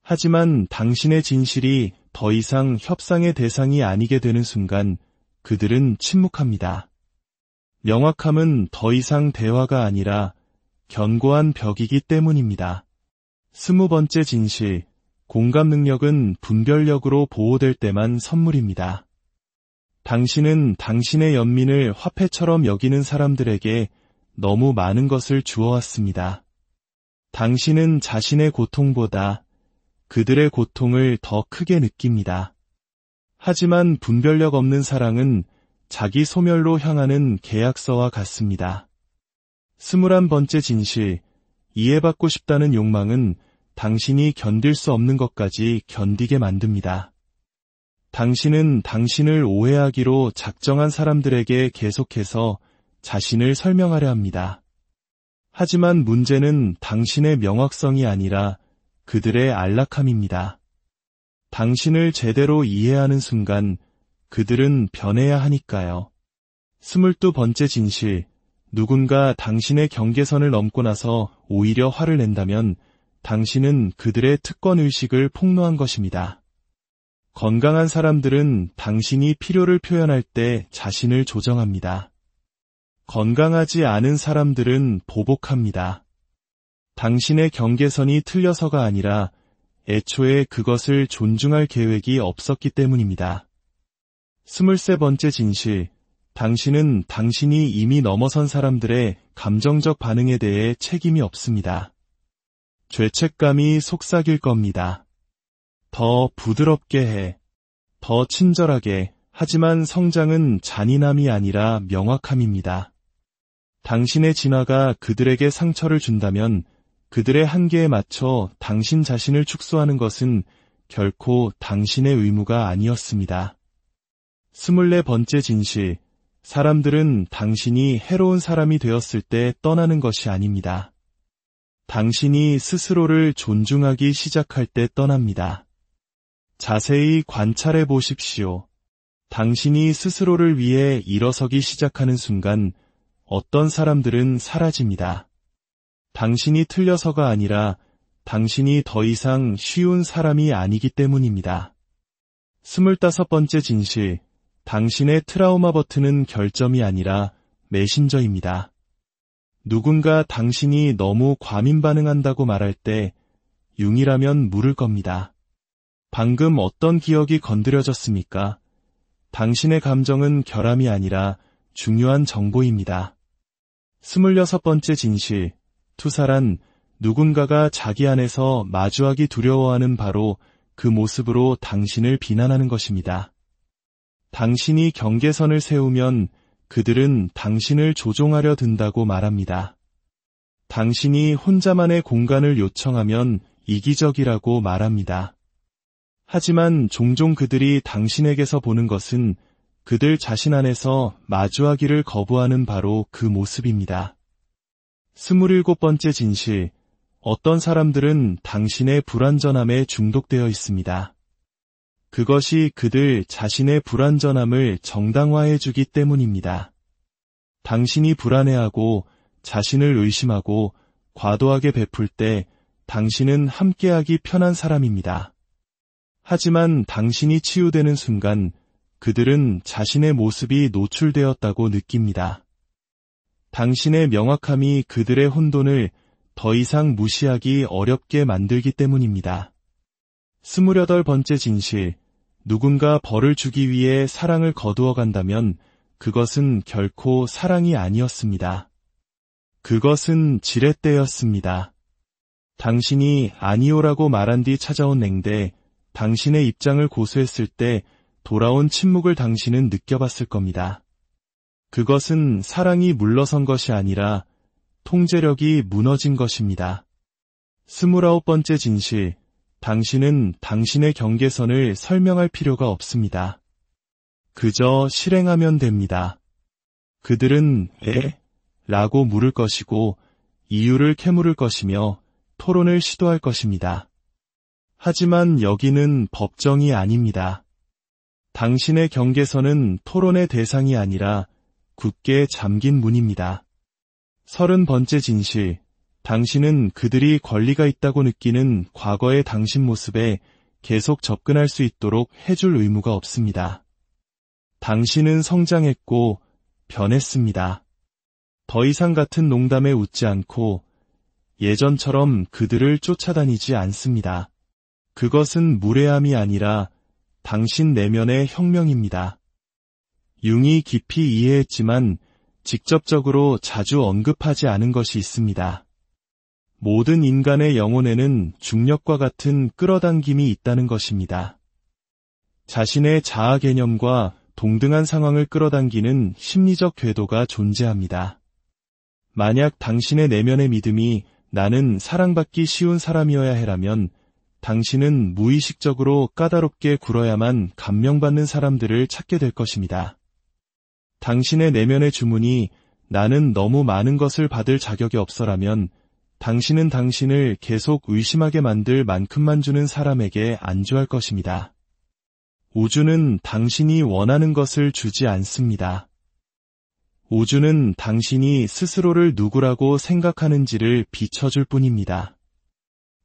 하지만 당신의 진실이 더 이상 협상의 대상이 아니게 되는 순간 그들은 침묵합니다. 명확함은 더 이상 대화가 아니라 견고한 벽이기 때문입니다. 20번째 진실, 공감 능력은 분별력으로 보호될 때만 선물입니다. 당신은 당신의 연민을 화폐처럼 여기는 사람들에게 너무 많은 것을 주어왔습니다. 당신은 자신의 고통보다 그들의 고통을 더 크게 느낍니다. 하지만 분별력 없는 사랑은 자기 소멸로 향하는 계약서와 같습니다. 21번째 진실, 이해받고 싶다는 욕망은 당신이 견딜 수 없는 것까지 견디게 만듭니다. 당신은 당신을 오해하기로 작정한 사람들에게 계속해서 자신을 설명하려 합니다. 하지만 문제는 당신의 명확성이 아니라 그들의 안락함입니다. 당신을 제대로 이해하는 순간 그들은 변해야 하니까요. 22번째 진실, 누군가 당신의 경계선을 넘고 나서 오히려 화를 낸다면 당신은 그들의 특권의식을 폭로한 것입니다. 건강한 사람들은 당신이 필요를 표현할 때 자신을 조정합니다. 건강하지 않은 사람들은 보복합니다. 당신의 경계선이 틀려서가 아니라 애초에 그것을 존중할 계획이 없었기 때문입니다. 23번째 진실, 당신은 당신이 이미 넘어선 사람들의 감정적 반응에 대해 책임이 없습니다. 죄책감이 속삭일 겁니다. 더 부드럽게 해. 더 친절하게. 하지만 성장은 잔인함이 아니라 명확함입니다. 당신의 진화가 그들에게 상처를 준다면 그들의 한계에 맞춰 당신 자신을 축소하는 것은 결코 당신의 의무가 아니었습니다. 24번째 진실, 사람들은 당신이 해로운 사람이 되었을 때 떠나는 것이 아닙니다. 당신이 스스로를 존중하기 시작할 때 떠납니다. 자세히 관찰해 보십시오. 당신이 스스로를 위해 일어서기 시작하는 순간 어떤 사람들은 사라집니다. 당신이 틀려서가 아니라 당신이 더 이상 쉬운 사람이 아니기 때문입니다. 25번째 진실, 당신의 트라우마 버튼은 결점이 아니라 메신저입니다. 누군가 당신이 너무 과민 반응한다고 말할 때 융이라면 물을 겁니다. 방금 어떤 기억이 건드려졌습니까? 당신의 감정은 결함이 아니라 중요한 정보입니다. 26번째 진실, 투사란 누군가가 자기 안에서 마주하기 두려워하는 바로 그 모습으로 당신을 비난하는 것입니다. 당신이 경계선을 세우면 그들은 당신을 조종하려 든다고 말합니다. 당신이 혼자만의 공간을 요청하면 이기적이라고 말합니다. 하지만 종종 그들이 당신에게서 보는 것은 그들 자신 안에서 마주하기를 거부하는 바로 그 모습입니다. 27번째 진실, 어떤 사람들은 당신의 불완전함에 중독되어 있습니다. 그것이 그들 자신의 불완전함을 정당화해주기 때문입니다. 당신이 불안해하고 자신을 의심하고 과도하게 베풀 때 당신은 함께하기 편한 사람입니다. 하지만 당신이 치유되는 순간 그들은 자신의 모습이 노출되었다고 느낍니다. 당신의 명확함이 그들의 혼돈을 더 이상 무시하기 어렵게 만들기 때문입니다. 28번째 진실, 누군가 벌을 주기 위해 사랑을 거두어 간다면 그것은 결코 사랑이 아니었습니다. 그것은 지렛대였습니다. 당신이 아니오라고 말한 뒤 찾아온 냉대, 당신의 입장을 고수했을 때 돌아온 침묵을 당신은 느껴봤을 겁니다. 그것은 사랑이 물러선 것이 아니라 통제력이 무너진 것입니다. 29번째 진실, 당신은 당신의 경계선을 설명할 필요가 없습니다. 그저 실행하면 됩니다. 그들은 왜? 라고 물을 것이고 이유를 캐물을 것이며 토론을 시도할 것입니다. 하지만 여기는 법정이 아닙니다. 당신의 경계선은 토론의 대상이 아니라 굳게 잠긴 문입니다. 30번째 진실, 당신은 그들이 권리가 있다고 느끼는 과거의 당신 모습에 계속 접근할 수 있도록 해줄 의무가 없습니다. 당신은 성장했고 변했습니다. 더 이상 같은 농담에 웃지 않고 예전처럼 그들을 쫓아다니지 않습니다. 그것은 무례함이 아니라 당신 내면의 혁명입니다. 융이 깊이 이해했지만 직접적으로 자주 언급하지 않은 것이 있습니다. 모든 인간의 영혼에는 중력과 같은 끌어당김이 있다는 것입니다. 자신의 자아 개념과 동등한 상황을 끌어당기는 심리적 궤도가 존재합니다. 만약 당신의 내면의 믿음이 나는 사랑받기 쉬운 사람이어야 해라면 당신은 무의식적으로 까다롭게 굴어야만 감명받는 사람들을 찾게 될 것입니다. 당신의 내면의 주문이 나는 너무 많은 것을 받을 자격이 없어라면 당신은 당신을 계속 의심하게 만들 만큼만 주는 사람에게 안주할 것입니다. 우주는 당신이 원하는 것을 주지 않습니다. 우주는 당신이 스스로를 누구라고 생각하는지를 비춰줄 뿐입니다.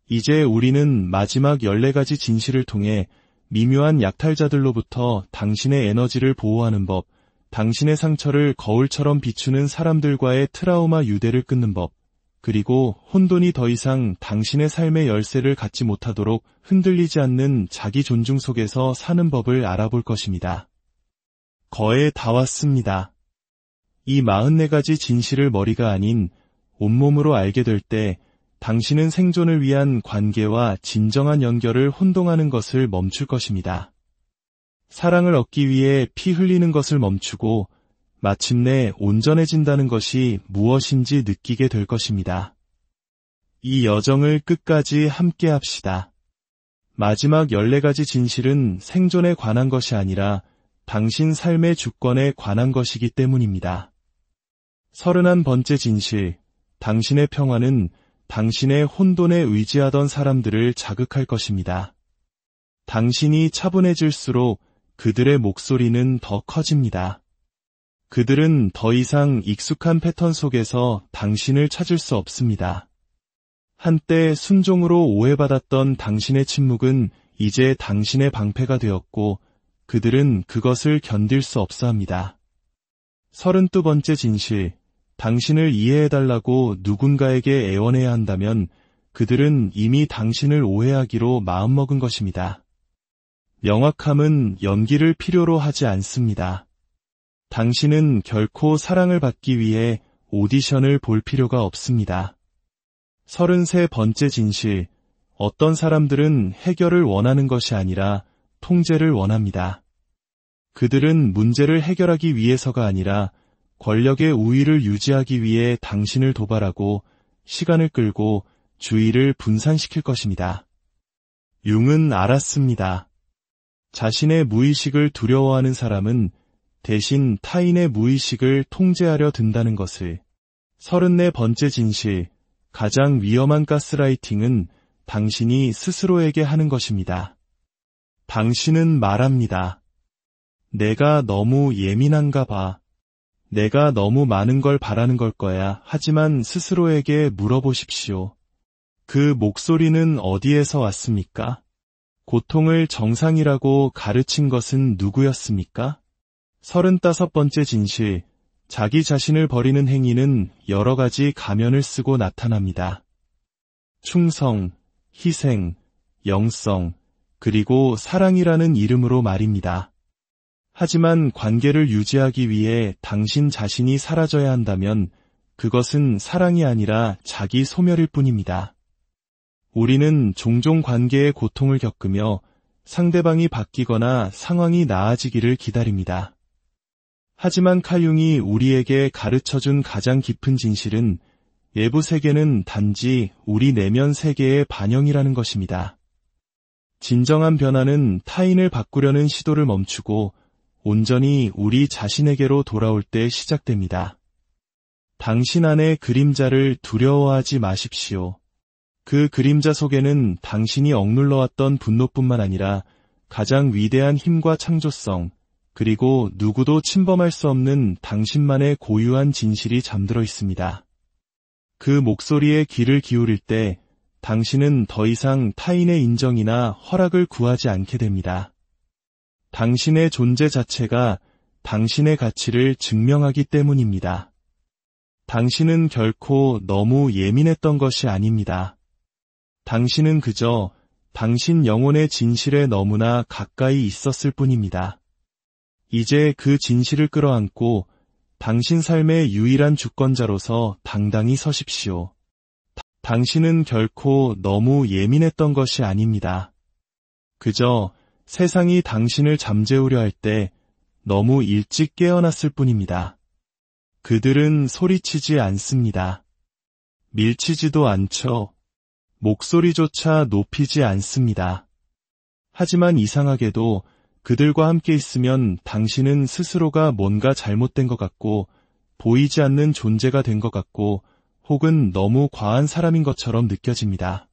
이제 우리는 마지막 14가지 진실을 통해 미묘한 약탈자들로부터 당신의 에너지를 보호하는 법, 당신의 상처를 거울처럼 비추는 사람들과의 트라우마 유대를 끊는 법, 그리고 혼돈이 더 이상 당신의 삶의 열쇠를 갖지 못하도록 흔들리지 않는 자기 존중 속에서 사는 법을 알아볼 것입니다. 거의 다 왔습니다. 이 44가지 진실을 머리가 아닌 온몸으로 알게 될 때 당신은 생존을 위한 관계와 진정한 연결을 혼동하는 것을 멈출 것입니다. 사랑을 얻기 위해 피 흘리는 것을 멈추고 마침내 온전해진다는 것이 무엇인지 느끼게 될 것입니다. 이 여정을 끝까지 함께 합시다. 마지막 14가지 진실은 생존에 관한 것이 아니라 당신 삶의 주권에 관한 것이기 때문입니다. 31번째 진실, 당신의 평화는 당신의 혼돈에 의지하던 사람들을 자극할 것입니다. 당신이 차분해질수록 그들의 목소리는 더 커집니다. 그들은 더 이상 익숙한 패턴 속에서 당신을 찾을 수 없습니다. 한때 순종으로 오해받았던 당신의 침묵은 이제 당신의 방패가 되었고 그들은 그것을 견딜 수 없어 합니다. 32번째 진실, 당신을 이해해달라고 누군가에게 애원해야 한다면 그들은 이미 당신을 오해하기로 마음먹은 것입니다. 명확함은 연기를 필요로 하지 않습니다. 당신은 결코 사랑을 받기 위해 오디션을 볼 필요가 없습니다. 33번째 진실, 어떤 사람들은 해결을 원하는 것이 아니라 통제를 원합니다. 그들은 문제를 해결하기 위해서가 아니라 권력의 우위를 유지하기 위해 당신을 도발하고 시간을 끌고 주의를 분산시킬 것입니다. 융은 알았습니다. 자신의 무의식을 두려워하는 사람은 대신 타인의 무의식을 통제하려 든다는 것을. 34번째 진실, 가장 위험한 가스라이팅은 당신이 스스로에게 하는 것입니다. 당신은 말합니다. 내가 너무 예민한가 봐. 내가 너무 많은 걸 바라는 걸 거야. 하지만 스스로에게 물어보십시오. 그 목소리는 어디에서 왔습니까? 고통을 정상이라고 가르친 것은 누구였습니까? 35번째 진실, 자기 자신을 버리는 행위는 여러 가지 가면을 쓰고 나타납니다. 충성, 희생, 영성, 그리고 사랑이라는 이름으로 말입니다. 하지만 관계를 유지하기 위해 당신 자신이 사라져야 한다면 그것은 사랑이 아니라 자기 소멸일 뿐입니다. 우리는 종종 관계의 고통을 겪으며 상대방이 바뀌거나 상황이 나아지기를 기다립니다. 하지만 칼융이 우리에게 가르쳐준 가장 깊은 진실은 외부 세계는 단지 우리 내면 세계의 반영이라는 것입니다. 진정한 변화는 타인을 바꾸려는 시도를 멈추고 온전히 우리 자신에게로 돌아올 때 시작됩니다. 당신 안의 그림자를 두려워하지 마십시오. 그 그림자 속에는 당신이 억눌러왔던 분노뿐만 아니라 가장 위대한 힘과 창조성, 그리고 누구도 침범할 수 없는 당신만의 고유한 진실이 잠들어 있습니다. 그 목소리에 귀를 기울일 때 당신은 더 이상 타인의 인정이나 허락을 구하지 않게 됩니다. 당신의 존재 자체가 당신의 가치를 증명하기 때문입니다. 당신은 결코 너무 예민했던 것이 아닙니다. 당신은 그저 당신 영혼의 진실에 너무나 가까이 있었을 뿐입니다. 이제 그 진실을 끌어안고 당신 삶의 유일한 주권자로서 당당히 서십시오. 당신은 결코 너무 예민했던 것이 아닙니다. 그저 세상이 당신을 잠재우려 할 때 너무 일찍 깨어났을 뿐입니다. 그들은 소리치지 않습니다. 밀치지도 않죠. 목소리조차 높이지 않습니다. 하지만 이상하게도 그들과 함께 있으면 당신은 스스로가 뭔가 잘못된 것 같고 보이지 않는 존재가 된 것 같고 혹은 너무 과한 사람인 것처럼 느껴집니다.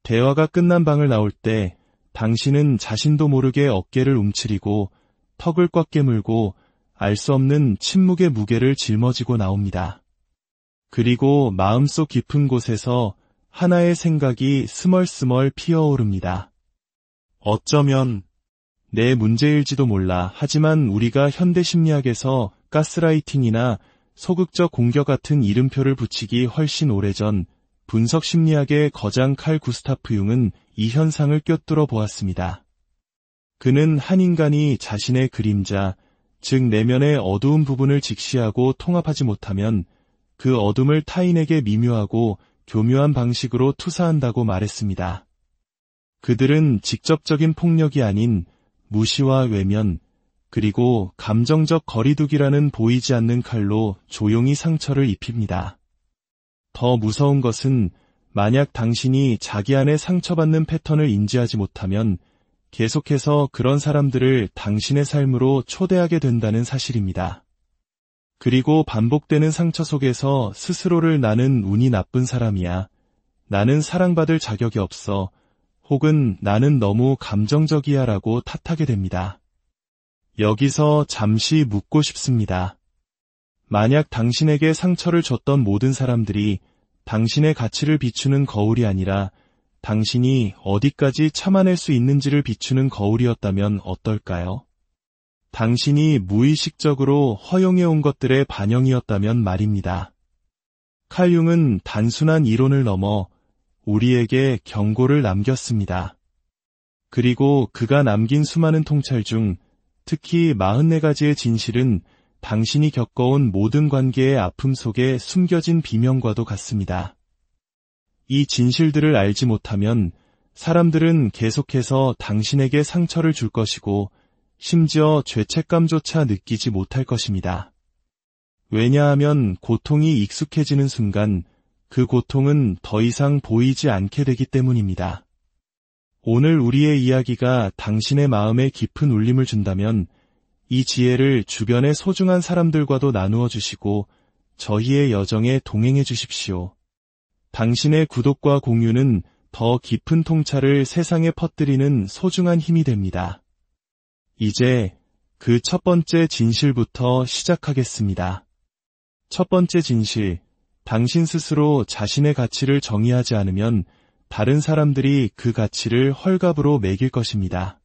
대화가 끝난 방을 나올 때 당신은 자신도 모르게 어깨를 움츠리고 턱을 꽉 깨물고 알 수 없는 침묵의 무게를 짊어지고 나옵니다. 그리고 마음속 깊은 곳에서 하나의 생각이 스멀스멀 피어오릅니다. 어쩌면 내 문제일지도 몰라. 하지만 우리가 현대 심리학에서 가스라이팅이나 소극적 공격 같은 이름표를 붙이기 훨씬 오래전 분석 심리학의 거장 칼 구스타프 융은 이 현상을 꿰뚫어 보았습니다. 그는 한 인간이 자신의 그림자, 즉 내면의 어두운 부분을 직시하고 통합하지 못하면 그 어둠을 타인에게 미묘하고 교묘한 방식으로 투사한다고 말했습니다. 그들은 직접적인 폭력이 아닌 무시와 외면, 그리고 감정적 거리두기라는 보이지 않는 칼로 조용히 상처를 입힙니다. 더 무서운 것은 만약 당신이 자기 안에 상처받는 패턴을 인지하지 못하면 계속해서 그런 사람들을 당신의 삶으로 초대하게 된다는 사실입니다. 그리고 반복되는 상처 속에서 스스로를 나는 운이 나쁜 사람이야, 나는 사랑받을 자격이 없어, 혹은 나는 너무 감정적이야 라고 탓하게 됩니다. 여기서 잠시 묻고 싶습니다. 만약 당신에게 상처를 줬던 모든 사람들이 당신의 가치를 비추는 거울이 아니라 당신이 어디까지 참아낼 수 있는지를 비추는 거울이었다면 어떨까요? 당신이 무의식적으로 허용해온 것들의 반영이었다면 말입니다. 칼 융은 단순한 이론을 넘어 우리에게 경고를 남겼습니다. 그리고 그가 남긴 수많은 통찰 중 특히 44가지의 진실은 당신이 겪어온 모든 관계의 아픔 속에 숨겨진 비명과도 같습니다. 이 진실들을 알지 못하면 사람들은 계속해서 당신에게 상처를 줄 것이고 심지어 죄책감조차 느끼지 못할 것입니다. 왜냐하면 고통이 익숙해지는 순간 그 고통은 더 이상 보이지 않게 되기 때문입니다. 오늘 우리의 이야기가 당신의 마음에 깊은 울림을 준다면 이 지혜를 주변의 소중한 사람들과도 나누어 주시고 저희의 여정에 동행해 주십시오. 당신의 구독과 공유는 더 깊은 통찰을 세상에 퍼뜨리는 소중한 힘이 됩니다. 이제 그 첫 번째 진실부터 시작하겠습니다. 첫 번째 진실, 당신 스스로 자신의 가치를 정의하지 않으면 다른 사람들이 그 가치를 헐값으로 매길 것입니다.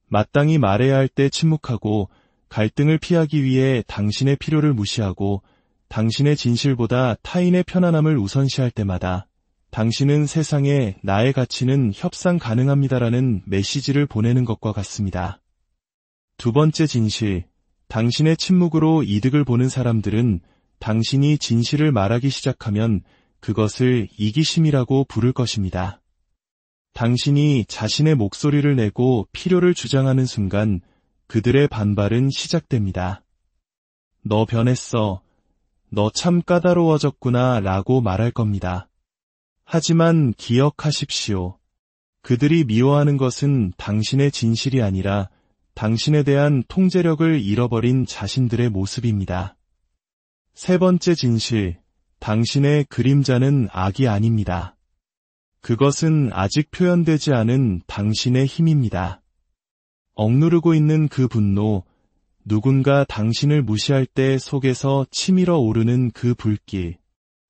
마땅히 말해야 할 때 침묵하고 갈등을 피하기 위해 당신의 필요를 무시하고 당신의 진실보다 타인의 편안함을 우선시할 때마다 당신은 세상에 나의 가치는 협상 가능합니다라는 메시지를 보내는 것과 같습니다. 두 번째 진실, 당신의 침묵으로 이득을 보는 사람들은 당신이 진실을 말하기 시작하면 그것을 이기심이라고 부를 것입니다. 당신이 자신의 목소리를 내고 필요를 주장하는 순간 그들의 반발은 시작됩니다. 너 변했어. 너 참 까다로워졌구나 라고 말할 겁니다. 하지만 기억하십시오. 그들이 미워하는 것은 당신의 진실이 아니라 당신에 대한 통제력을 잃어버린 자신들의 모습입니다. 세 번째 진실, 당신의 그림자는 악이 아닙니다. 그것은 아직 표현되지 않은 당신의 힘입니다. 억누르고 있는 그 분노, 누군가 당신을 무시할 때 속에서 치밀어 오르는 그 불길,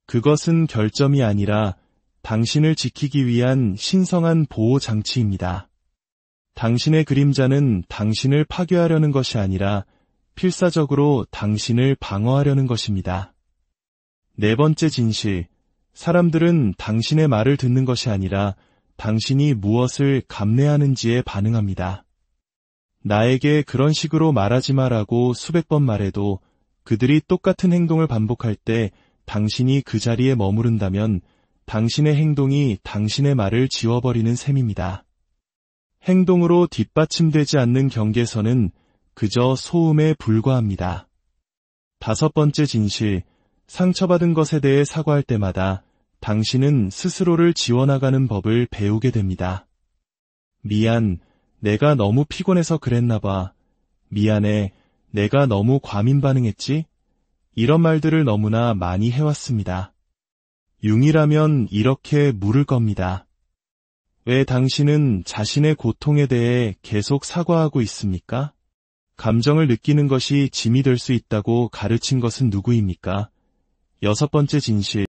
그것은 결점이 아니라 당신을 지키기 위한 신성한 보호 장치입니다. 당신의 그림자는 당신을 파괴하려는 것이 아니라 필사적으로 당신을 방어하려는 것입니다. 네 번째 진실, 사람들은 당신의 말을 듣는 것이 아니라 당신이 무엇을 감내하는지에 반응합니다. 나에게 그런 식으로 말하지 마라고 수백 번 말해도 그들이 똑같은 행동을 반복할 때 당신이 그 자리에 머무른다면 당신의 행동이 당신의 말을 지워버리는 셈입니다. 행동으로 뒷받침되지 않는 경계선은 그저 소음에 불과합니다. 다섯 번째 진실, 상처받은 것에 대해 사과할 때마다 당신은 스스로를 지워나가는 법을 배우게 됩니다. 미안, 내가 너무 피곤해서 그랬나 봐. 미안해, 내가 너무 과민 반응했지? 이런 말들을 너무나 많이 해왔습니다. 융이라면 이렇게 물을 겁니다. 왜 당신은 자신의 고통에 대해 계속 사과하고 있습니까? 감정을 느끼는 것이 짐이 될 수 있다고 가르친 것은 누구입니까? 6번째 진실.